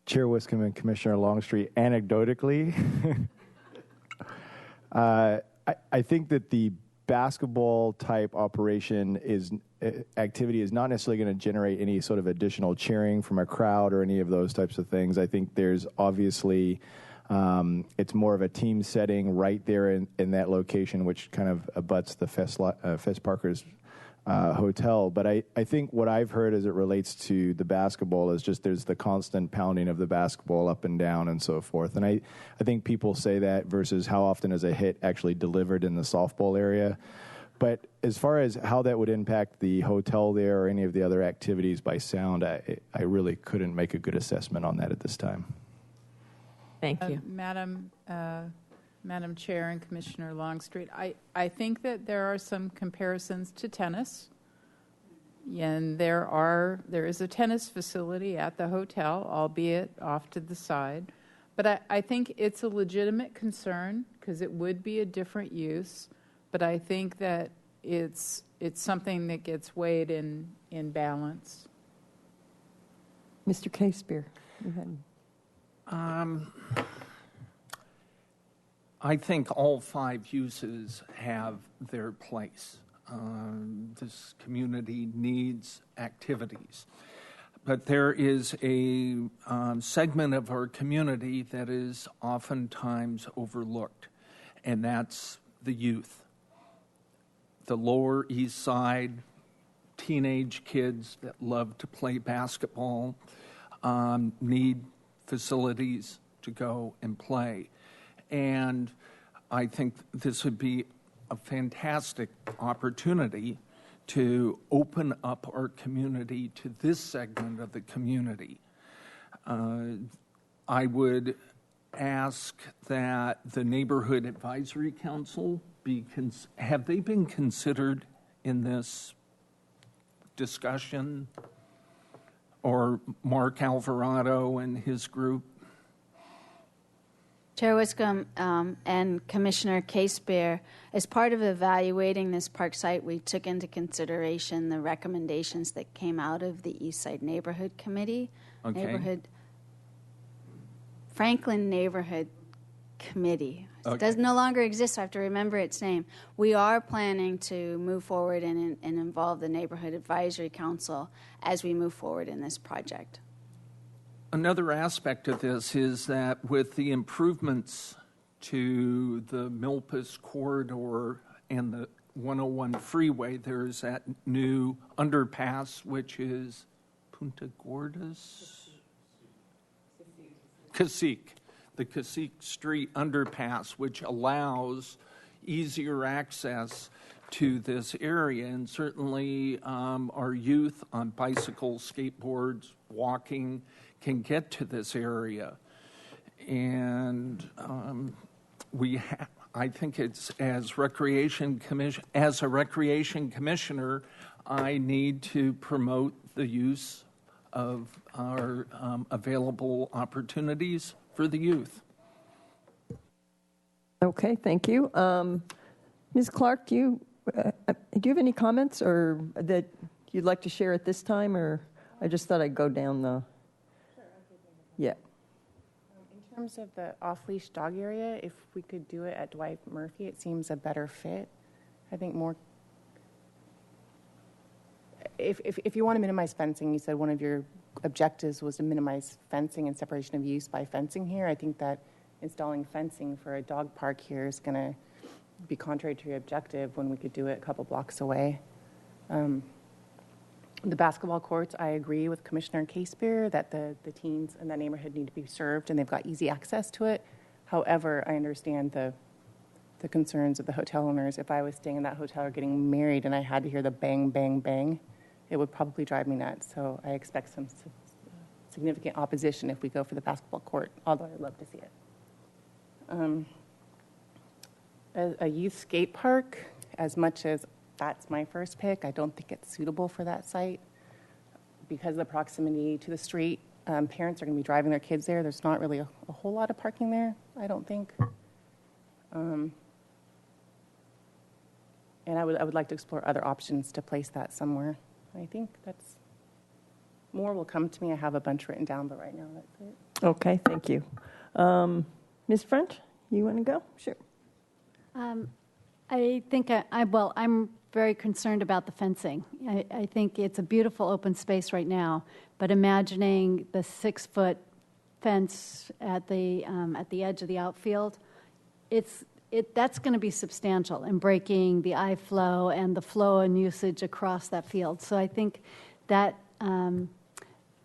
Chair Wiscombe and Commissioner Longstreet, anecdotally, I think that the basketball type operation activity is not necessarily going to generate any sort of additional cheering from a crowd or any of those types of things. I think there's obviously it's more of a team setting right there in that location, which kind of abuts the Fess Parker's hotel. But I think what I've heard as it relates to the basketball is just there's the constant pounding of the basketball up and down and so forth. And I think people say that versus how often is a hit actually delivered in the softball area. But as far as how that would impact the hotel there or any of the other activities by sound, I really couldn't make a good assessment on that at this time. Thank you. Madam Chair and Commissioner Longstreet, I think that there are some comparisons to tennis. And there is a tennis facility at the hotel, albeit off to the side. But I think it's a legitimate concern because it would be a different use. But I think that it's something that gets weighed in balance. Mr. Casebeer, go ahead. I think all 5 uses have their place. This community needs activities. But there is a segment of our community that is oftentimes overlooked, and that's the youth. The Lower East Side, teenage kids that love to play basketball, need facilities to go and play. And I think this would be a fantastic opportunity to open up our community to this segment of the community. I would ask that the Neighborhood Advisory Council have they been considered in this discussion, or Mark Alvarado and his group? Chair Wiscombe and Commissioner Casebeer, as part of evaluating this park site, we took into consideration the recommendations that came out of the East Side Neighborhood Committee. Okay. Franklin Neighborhood Committee. Okay. It does no longer exist, so I have to remember its name. We are planning to move forward and involve the Neighborhood Advisory Council as we move forward in this project. Another aspect of this is that with the improvements to the Milpas corridor and the 101 freeway, there's that new underpass, which is Punta Gordas? Cacique. The Cacique Street underpass, which allows easier access to this area. And certainly our youth on bicycles, skateboards, walking can get to this area. And I think it's as a recreation commissioner, I need to promote the use of our available opportunities for the youth. Okay, thank you. Ms. Clark, do you have any comments or that you'd like to share at this time, or I just thought I'd go down the... Sure, I'll give you Yeah. In terms of the off-leash dog area, if we could do it at Dwight Murphy, it seems a better fit. I think more... If you want to minimize fencing, you said one of your objectives was to minimize fencing and separation of use by fencing here. I think that installing fencing for a dog park here is going to be contrary to your objective when we could do it a couple blocks away. The basketball courts, I agree with Commissioner Casebeer that the teens in that neighborhood need to be served and they've got easy access to it. However, I understand the concerns of the hotel owners. If I was staying in that hotel or getting married and I had to hear the bang, bang, bang, it would probably drive me nuts. So I expect some significant opposition if we go for the basketball court, although I'd love to see it. A youth skate park, as much as that's my first pick, I don't think it's suitable for that site because of the proximity to the street. Parents are going to be driving their kids there. There's not really a whole lot of parking there, I don't think. And I would like to explore other options to place that somewhere. I think that's more will come to me. I have a bunch written down, but right now that's it. Okay, thank you. Ms. French, you want to go? Sure. I think I'm very concerned about the fencing. I think it's a beautiful open space right now, but imagining the 6-foot fence at the edge of the outfield, that's going to be substantial in breaking the eye flow and the flow and usage across that field. So I think that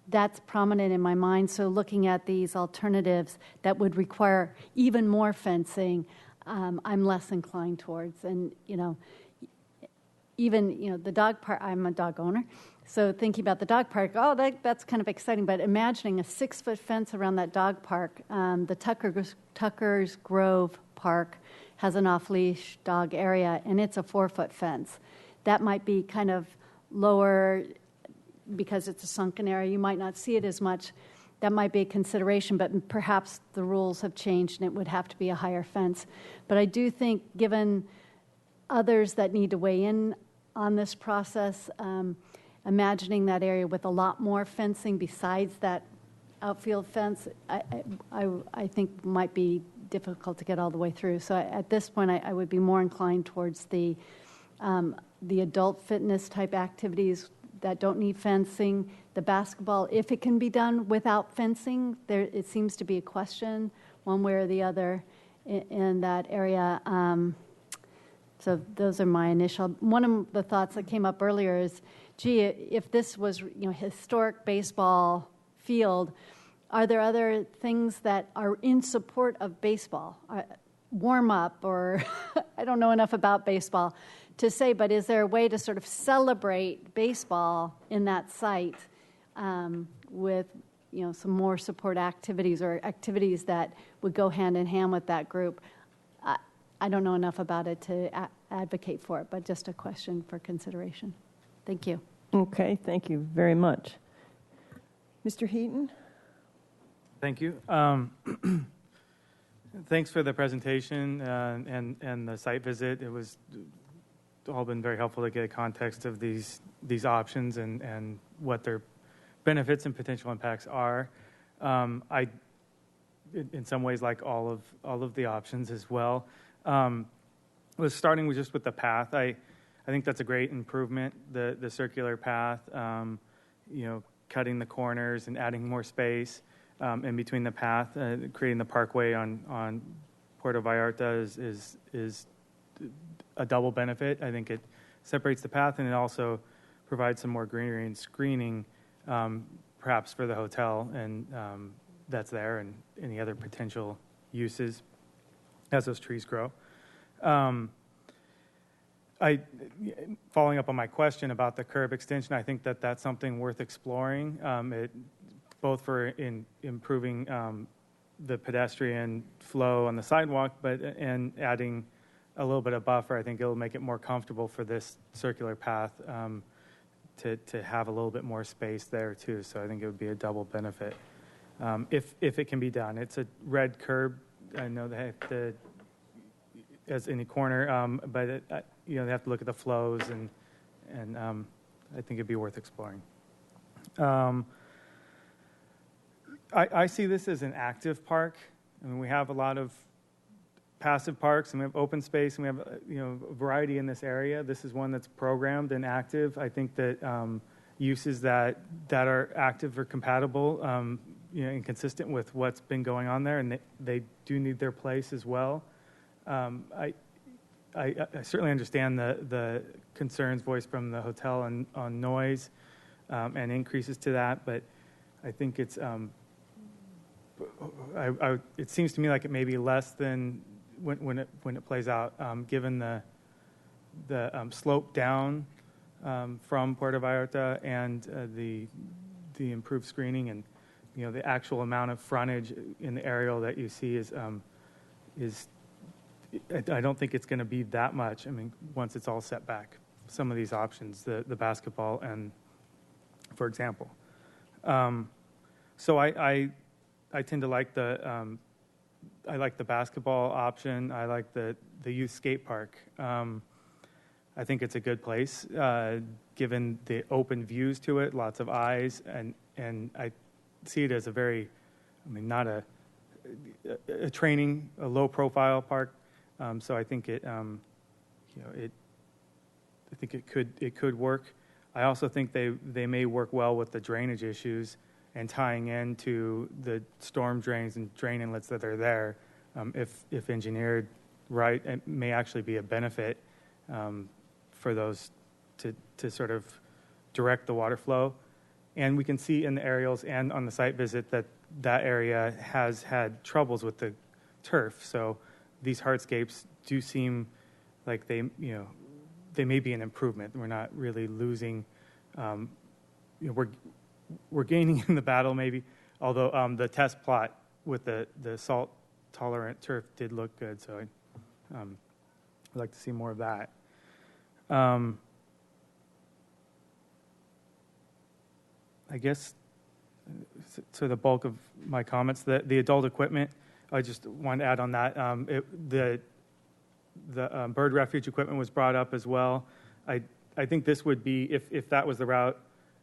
that's prominent in my mind. So looking at these alternatives that would require even more fencing, I'm less inclined towards. And, even, the dog park, I'm a dog owner. So thinking about the dog park, that's kind of exciting. But imagining a 6-foot fence around that dog park, the Tucker's Grove Park has an off-leash dog area, and it's a 4-foot fence. That might be kind of lower because it's a sunken area. You might not see it as much. That might be a consideration, but perhaps the rules have changed and it would have to be a higher fence. But I do think, given others that need to weigh in on this process, imagining that area with a lot more fencing besides that outfield fence, I think might be difficult to get all the way through. So at this point, I would be more inclined towards the adult fitness type activities that don't need fencing. The basketball, if it can be done without fencing, it seems to be a question one way or the other in that area. So those are my initial. One of the thoughts that came up earlier is, gee, if this was historic baseball field, are there other things that are in support of baseball? Warm up, or I don't know enough about baseball to say, but is there a way to sort of celebrate baseball in that site with some more support activities or activities that would go hand in hand with that group? I don't know enough about it to advocate for it, but just a question for consideration. Thank you. Okay, thank you very much. Mr. Heaton? Thank you. Thanks for the presentation and the site visit. It was all been very helpful to get a context of these options and what their benefits and potential impacts are. I, in some ways, like all of the options as well. Was starting with the path. I think that's a great improvement. The circular path, cutting the corners and adding more space in between the path, creating the parkway on Puerto Vallarta is a double benefit. I think it separates the path and it also provides some more greenery and screening, perhaps for the hotel and that's there and any other potential uses as those trees grow. Following up on my question about the curb extension, I think that's something worth exploring. Both for improving the pedestrian flow on the sidewalk, and adding a little bit of buffer. I think it'll make it more comfortable for this circular path to have a little bit more space there too. So I think it would be a double benefit if it can be done. It's a red curb. I know they have to, as any corner, but they have to look at the flows and I think it'd be worth exploring. I see this as an active park. I mean, we have a lot of passive parks, and we have open space, and we have a variety in this area. This is one that's programmed and active. I think that uses that are active or compatible, and consistent with what's been going on there, and they do need their place as well. I certainly understand the concerns voiced from the hotel on noise and increases to that, but I think it's. It seems to me like it may be less than when it plays out, given the slope down from Puerto Vallarta and the improved screening and the actual amount of frontage in the aerial that you see is I don't think it's going to be that much. I mean, once it's all set back, some of these options, the basketball and, for example. So I tend to like the basketball option. I like the youth skate park. I think it's a good place, given the open views to it, lots of eyes, and I see it as a very, not a low profile park. So I think it could work. I also think they may work well with the drainage issues and tying into the storm drains and drain inlets that are there. If engineered right, it may actually be a benefit for those to sort of direct the water flow. And we can see in the aerials and on the site visit that area has had troubles with the turf. So these hardscapes do seem like they may be an improvement. We're not really losing. We're gaining in the battle maybe. Although the test plot with the salt tolerant turf did look good, so I'd like to see more of that. I guess to the bulk of my comments, the adult equipment, I just want to add on that. The bird refuge equipment was brought up as well. I think this would be, if that was the route,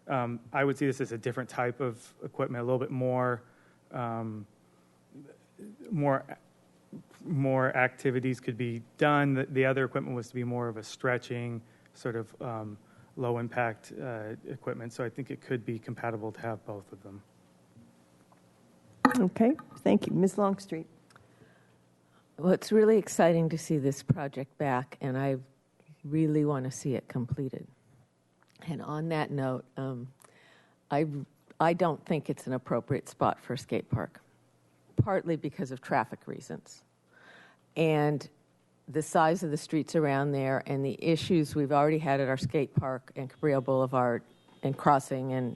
I would see this as a different type of equipment, a little bit more activities could be done. The other equipment was to be more of a stretching, sort of low impact equipment. So I think it could be compatible to have both of them. Okay, thank you. Ms. Longstreet. Well, it's really exciting to see this project back, and I really want to see it completed. And on that note, I don't think it's an appropriate spot for a skate park, partly because of traffic reasons and the size of the streets around there and the issues we've already had at our skate park and Cabrillo Boulevard and Crossing and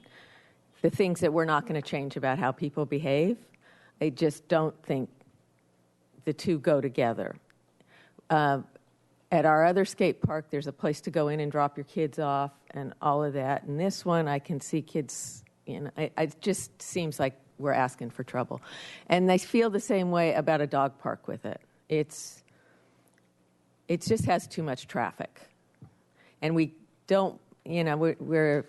the things that we're not going to change about how people behave. I just don't think the two go together. At our other skate park, there's a place to go in and drop your kids off and all of that. And this one, I can see kids, it just seems like we're asking for trouble. And I feel the same way about a dog park with it. It just has too much traffic. And we don't, we're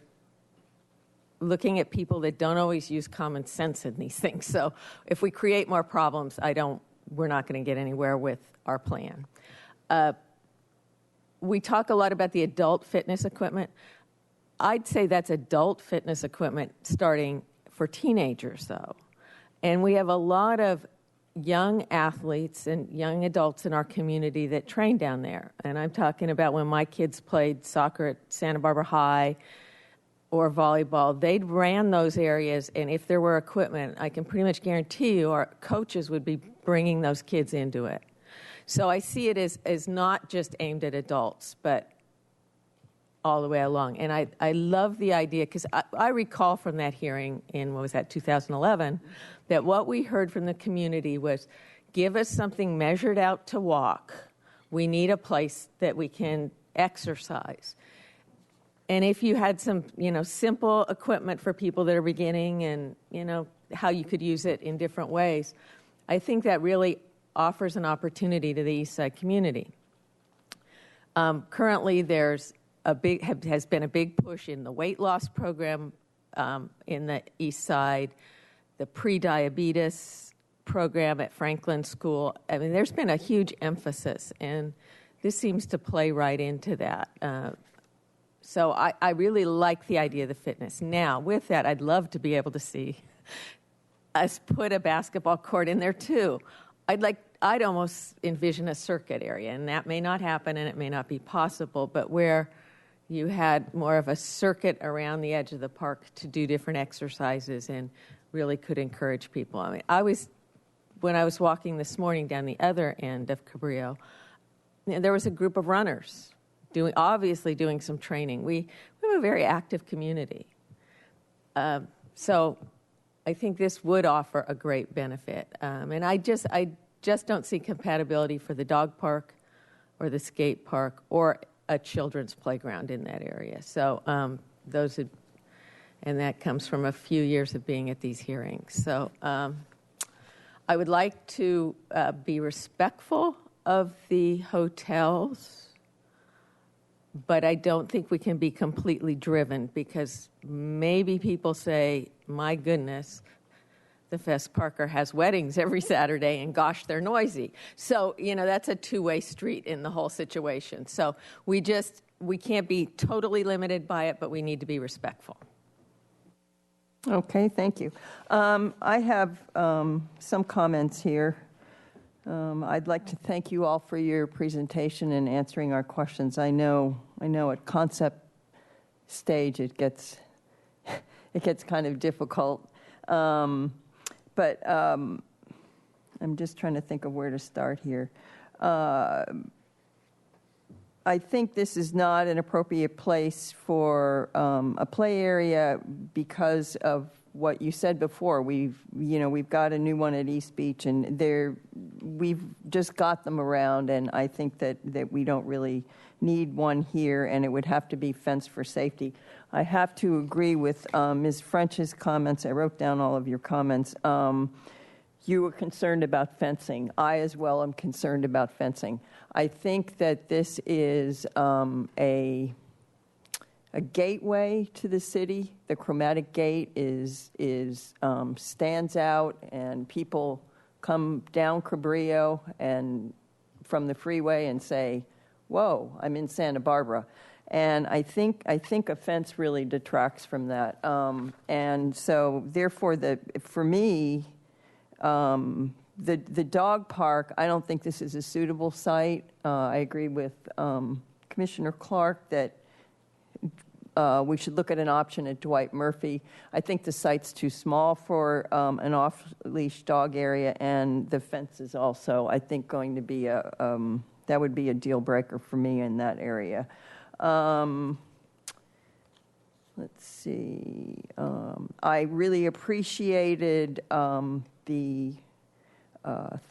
looking at people that don't always use common sense in these things. So if we create more problems, we're not going to get anywhere with our plan. We talk a lot about the adult fitness equipment. I'd say that's adult fitness equipment starting for teenagers, though. And we have a lot of young athletes and young adults in our community that train down there. And I'm talking about when my kids played soccer at Santa Barbara High or volleyball, they'd ran those areas, and if there were equipment, I can pretty much guarantee you our coaches would be bringing those kids into it. So I see it as not just aimed at adults, but all the way along. And I love the idea, because I recall from that hearing in, 2011, that what we heard from the community was, give us something measured out to walk. We need a place that we can exercise. And if you had some, simple equipment for people that are beginning and, how you could use it in different ways, I think that really offers an opportunity to the East Side community. Currently, has been a big push in the weight loss program in the East Side, the pre-diabetes program at Franklin School. I mean, there's been a huge emphasis, and this seems to play right into that. So I really like the idea of the fitness. Now, with that, I'd love to be able to see us put a basketball court in there, too. I'd almost envision a circuit area, and that may not happen and it may not be possible, but where you had more of a circuit around the edge of the park to do different exercises and really could encourage people. I mean, when I was walking this morning down the other end of Cabrillo, there was a group of runners obviously doing some training. We have a very active community. So I think this would offer a great benefit. And I just don't see compatibility for the dog park or the skate park or a children's playground in that area. So and that comes from a few years of being at these hearings. So I would like to be respectful of the hotels, but I don't think we can be completely driven, because maybe people say, my goodness, the Fess Parker has weddings every Saturday, and gosh, they're noisy. So, that's a two-way street in the whole situation. So we can't be totally limited by it, but we need to be respectful. Okay, thank you. I have some comments here. I'd like to thank you all for your presentation and answering our questions. I know at concept stage it gets kind of difficult, but I'm just trying to think of where to start here. I think this is not an appropriate place for a play area because of what you said before. We've got a new one at East Beach, and we've just got them around, and I think that we don't really need one here, and it would have to be fenced for safety. I have to agree with Ms. French's comments. I wrote down all of your comments. You were concerned about fencing. I as well am concerned about fencing. I think that this is a gateway to the city. The Chromatic Gate stands out, and people come down Cabrillo and from the freeway and say, "Whoa, I'm in Santa Barbara." And I think a fence really detracts from that. And so, therefore, for me, the dog park, I don't think this is a suitable site. I agree with Commissioner Clark that we should look at an option at Dwight Murphy. I think the site's too small for an off-leash dog area, and the fence is also, I think, going to be that would be a deal breaker for me in that area. Let's see. I really appreciated the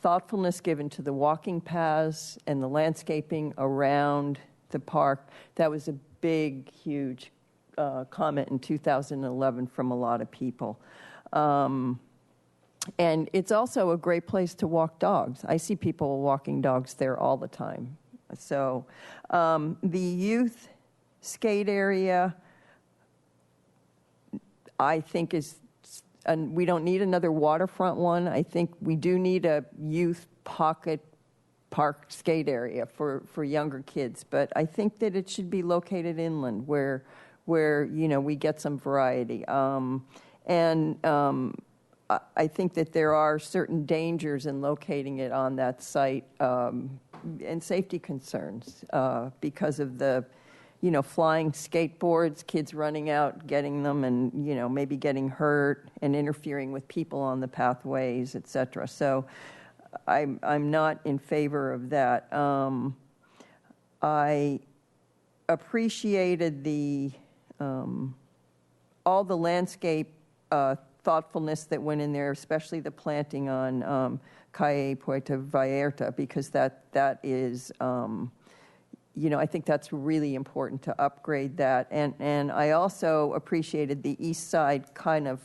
thoughtfulness given to the walking paths and the landscaping around the park. That was a big, huge comment in 2011 from a lot of people. And it's also a great place to walk dogs. I see people walking dogs there all the time. So the youth skate area, I think and we don't need another waterfront one. I think we do need a youth pocket park skate area for younger kids. But I think that it should be located inland where we get some variety. I think that there are certain dangers in locating it on that site and safety concerns because of the flying skateboards, kids running out, getting them, and, maybe getting hurt and interfering with people on the pathways, et cetera. So I'm not in favor of that. I appreciated all the landscape thoughtfulness that went in there, especially the planting on Calle Puerto Vallarta, because that is... I think that's really important to upgrade that. And I also appreciated the east side kind of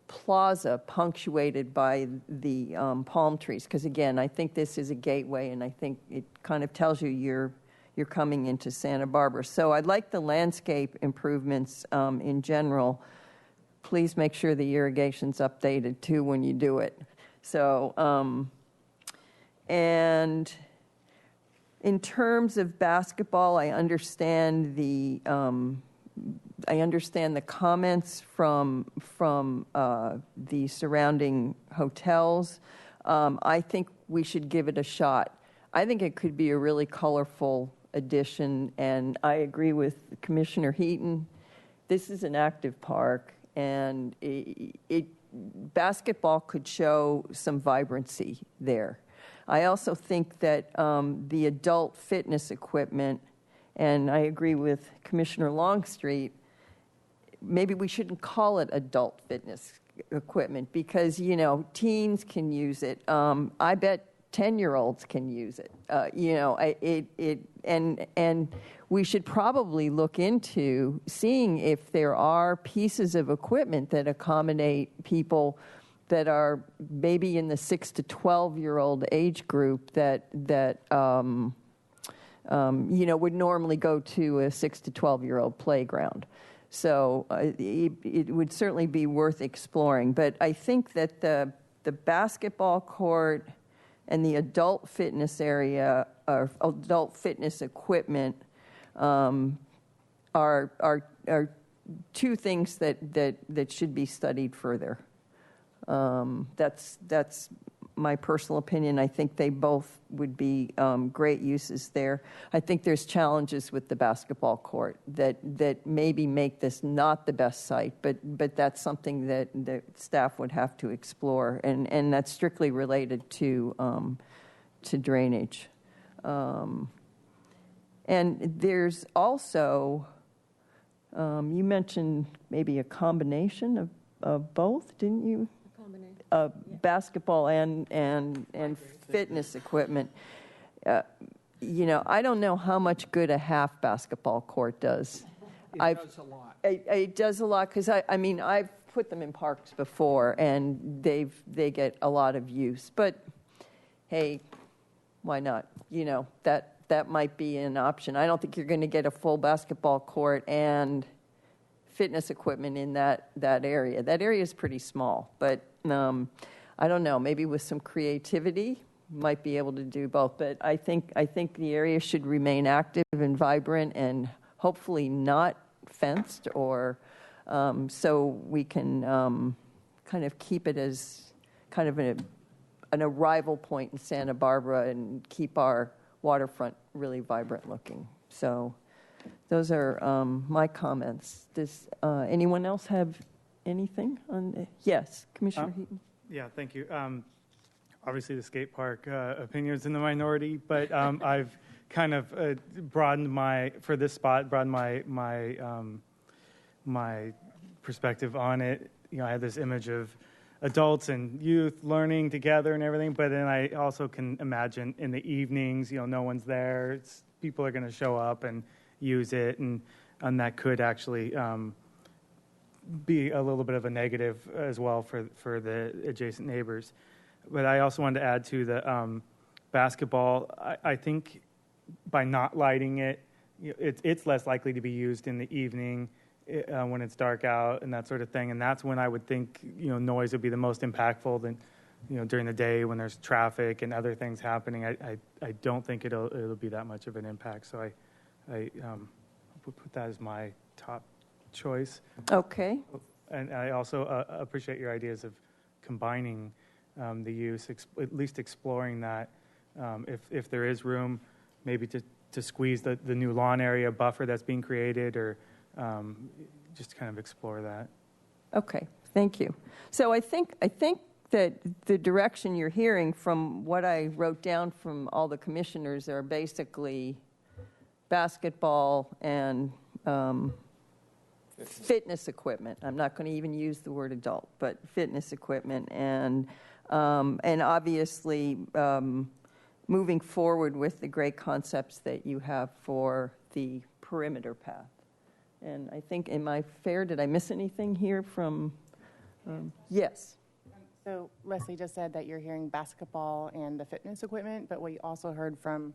plaza punctuated by the palm trees. Because, again, I think this is a gateway, and I think it kind of tells you you're coming into Santa Barbara. So I'd like the landscape improvements in general. Please make sure the irrigation's updated, too, when you do it. So, and... in terms of basketball, I understand the comments from the surrounding hotels. I think we should give it a shot. I think it could be a really colorful addition, and I agree with Commissioner Heaton. This is an active park, and basketball could show some vibrancy there. I also think that the adult fitness equipment, and I agree with Commissioner Longstreet, maybe we shouldn't call it adult fitness equipment because, teens can use it. I bet 10-year-olds can use it. And we should probably look into seeing if there are pieces of equipment that accommodate people that are maybe in the 6 to 12-year-old age group that would normally go to a 6 to 12-year-old playground. So it would certainly be worth exploring. But I think that the basketball court and the adult fitness area, or adult fitness equipment, are two things that should be studied further. That's my personal opinion. I think they both would be great uses there. I think there's challenges with the basketball court that maybe make this not the best site, but that's something that staff would have to explore, and that's strictly related to drainage. And there's also, you mentioned maybe a combination of both, didn't you? Basketball and fitness equipment. I don't know how much good a half basketball court does. It does a lot. It does a lot because I've put them in parks before and they get a lot of use. But hey, why not? That might be an option. I don't think you're going to get a full basketball court and fitness equipment in that area. That area is pretty small, but I don't know. Maybe with some creativity, might be able to do both. But I think the area should remain active and vibrant, and hopefully not fenced, or so we can kind of keep it as kind of an arrival point in Santa Barbara and keep our waterfront really vibrant looking. So those are my comments. Does anyone else have anything on? Yes, Commissioner Heaton. Yeah, thank you. Obviously, the skate park opinion is in the minority, but I've kind of broadened my perspective on it. I had this image of adults and youth learning together and everything, but then I also can imagine in the evenings, no one's there. People are going to show up and use it, and that could actually be a little bit of a negative as well for the adjacent neighbors. But I also wanted to add to the basketball. I think by not lighting it, it's less likely to be used in the evening when it's dark out and that sort of thing. And that's when I would think noise would be the most impactful. Than during the day when there's traffic and other things happening. I don't think it'll be that much of an impact. So I would put that as my top choice. Okay. And I also appreciate your ideas of combining the use, at least exploring that. If there is room, maybe to squeeze the new lawn area buffer that's being created, or just kind of explore that. Okay, thank you. So I think that the direction you're hearing from what I wrote down from all the commissioners are basically basketball and fitness equipment. I'm not going to even use the word adult, but fitness equipment, and obviously moving forward with the great concepts that you have for the perimeter path. And I think, am I fair? Did I miss anything here from? Yes. So Leslie just said that you're hearing basketball and the fitness equipment, but what you also heard from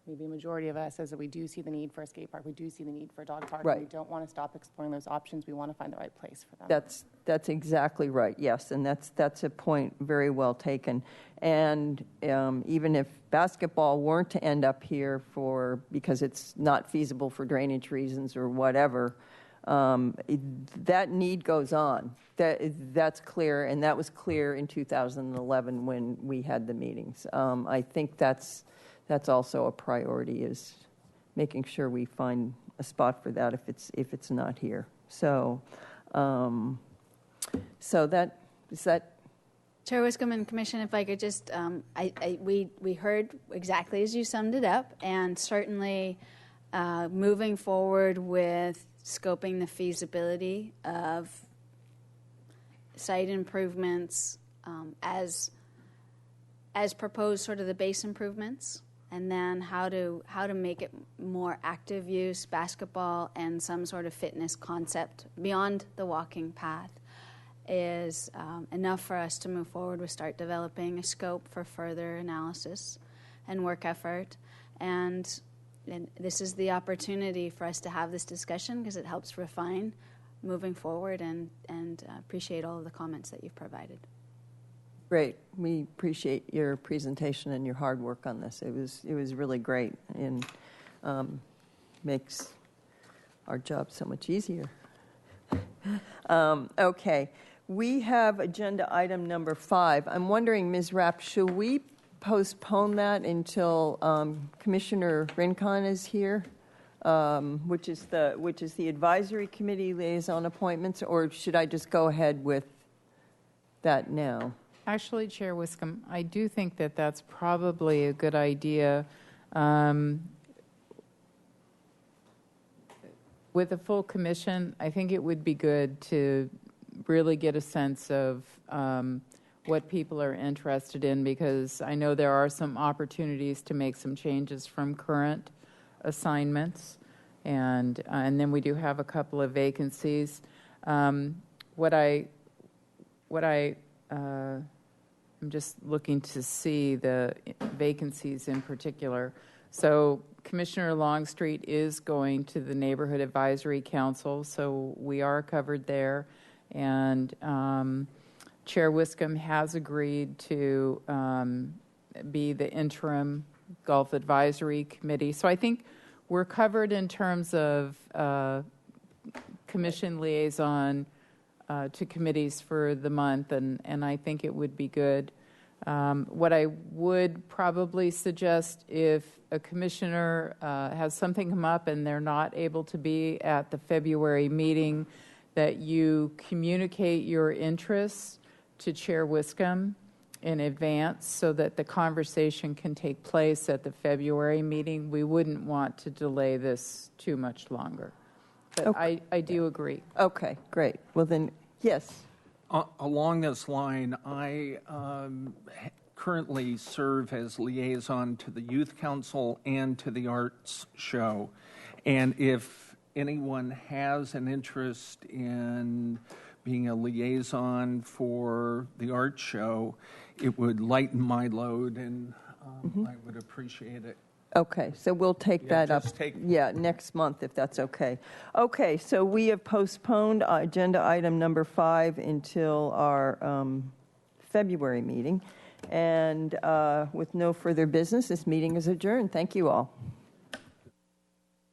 maybe a majority of us is that we do see the need for a skate park. We do see the need for a dog park. Right. We don't want to stop exploring those options. We want to find the right place for them. That's exactly right. Yes, and that's a point very well taken. And even if basketball weren't to end up here because it's not feasible for drainage reasons or whatever, that need goes on. That's clear, and that was clear in 2011 when we had the meetings. I think that's also a priority, is making sure we find a spot for that if it's not here. So that is that. Chair Wiscombe and Commission, if I could just, we heard exactly as you summed it up, and certainly moving forward with scoping the feasibility of site improvements as proposed, sort of the base improvements, and then how to make it more active use, basketball, and some sort of fitness concept beyond the walking path is enough for us to move forward with start developing a scope for further analysis and work effort. And this is the opportunity for us to have this discussion because it helps refine moving forward, and appreciate all of the comments that you've provided. Great. We appreciate your presentation and your hard work on this. It was really great and makes our job so much easier. Okay. We have agenda item number 5. I'm wondering, Ms. Rapp, should we postpone that until Commissioner Rincon is here, which is the advisory committee liaison appointments, or should I just go ahead with that now? Actually, Chair Wiscombe, I do think that that's probably a good idea. With a full commission, I think it would be good to really get a sense of what people are interested in, because I know there are some opportunities to make some changes from current assignments, and then we do have a couple of vacancies. I'm just looking to see the vacancies in particular. So Commissioner Longstreet is going to the Neighborhood Advisory Council, so we are covered there. And Chair Wiscombe has agreed to be the interim Gulf Advisory Committee. So I think we're covered in terms of commission liaison to committees for the month, and I think it would be good. What I would probably suggest, if a commissioner has something come up and they're not able to be at the February meeting, that you communicate your interests to Chair Wiscombe in advance so that the conversation can take place at the February meeting. We wouldn't want to delay this too much longer. But okay. I do agree. Okay, great. Well then, yes. Along this line, I currently serve as liaison to the Youth Council and to the Arts Show. And if anyone has an interest in being a liaison for the Arts Show, it would lighten my load, and I would appreciate it. Okay, so we'll take that up next month, if that's okay. Okay, so we have postponed agenda item number 5 until our February meeting. And with no further business, this meeting is adjourned. Thank you all.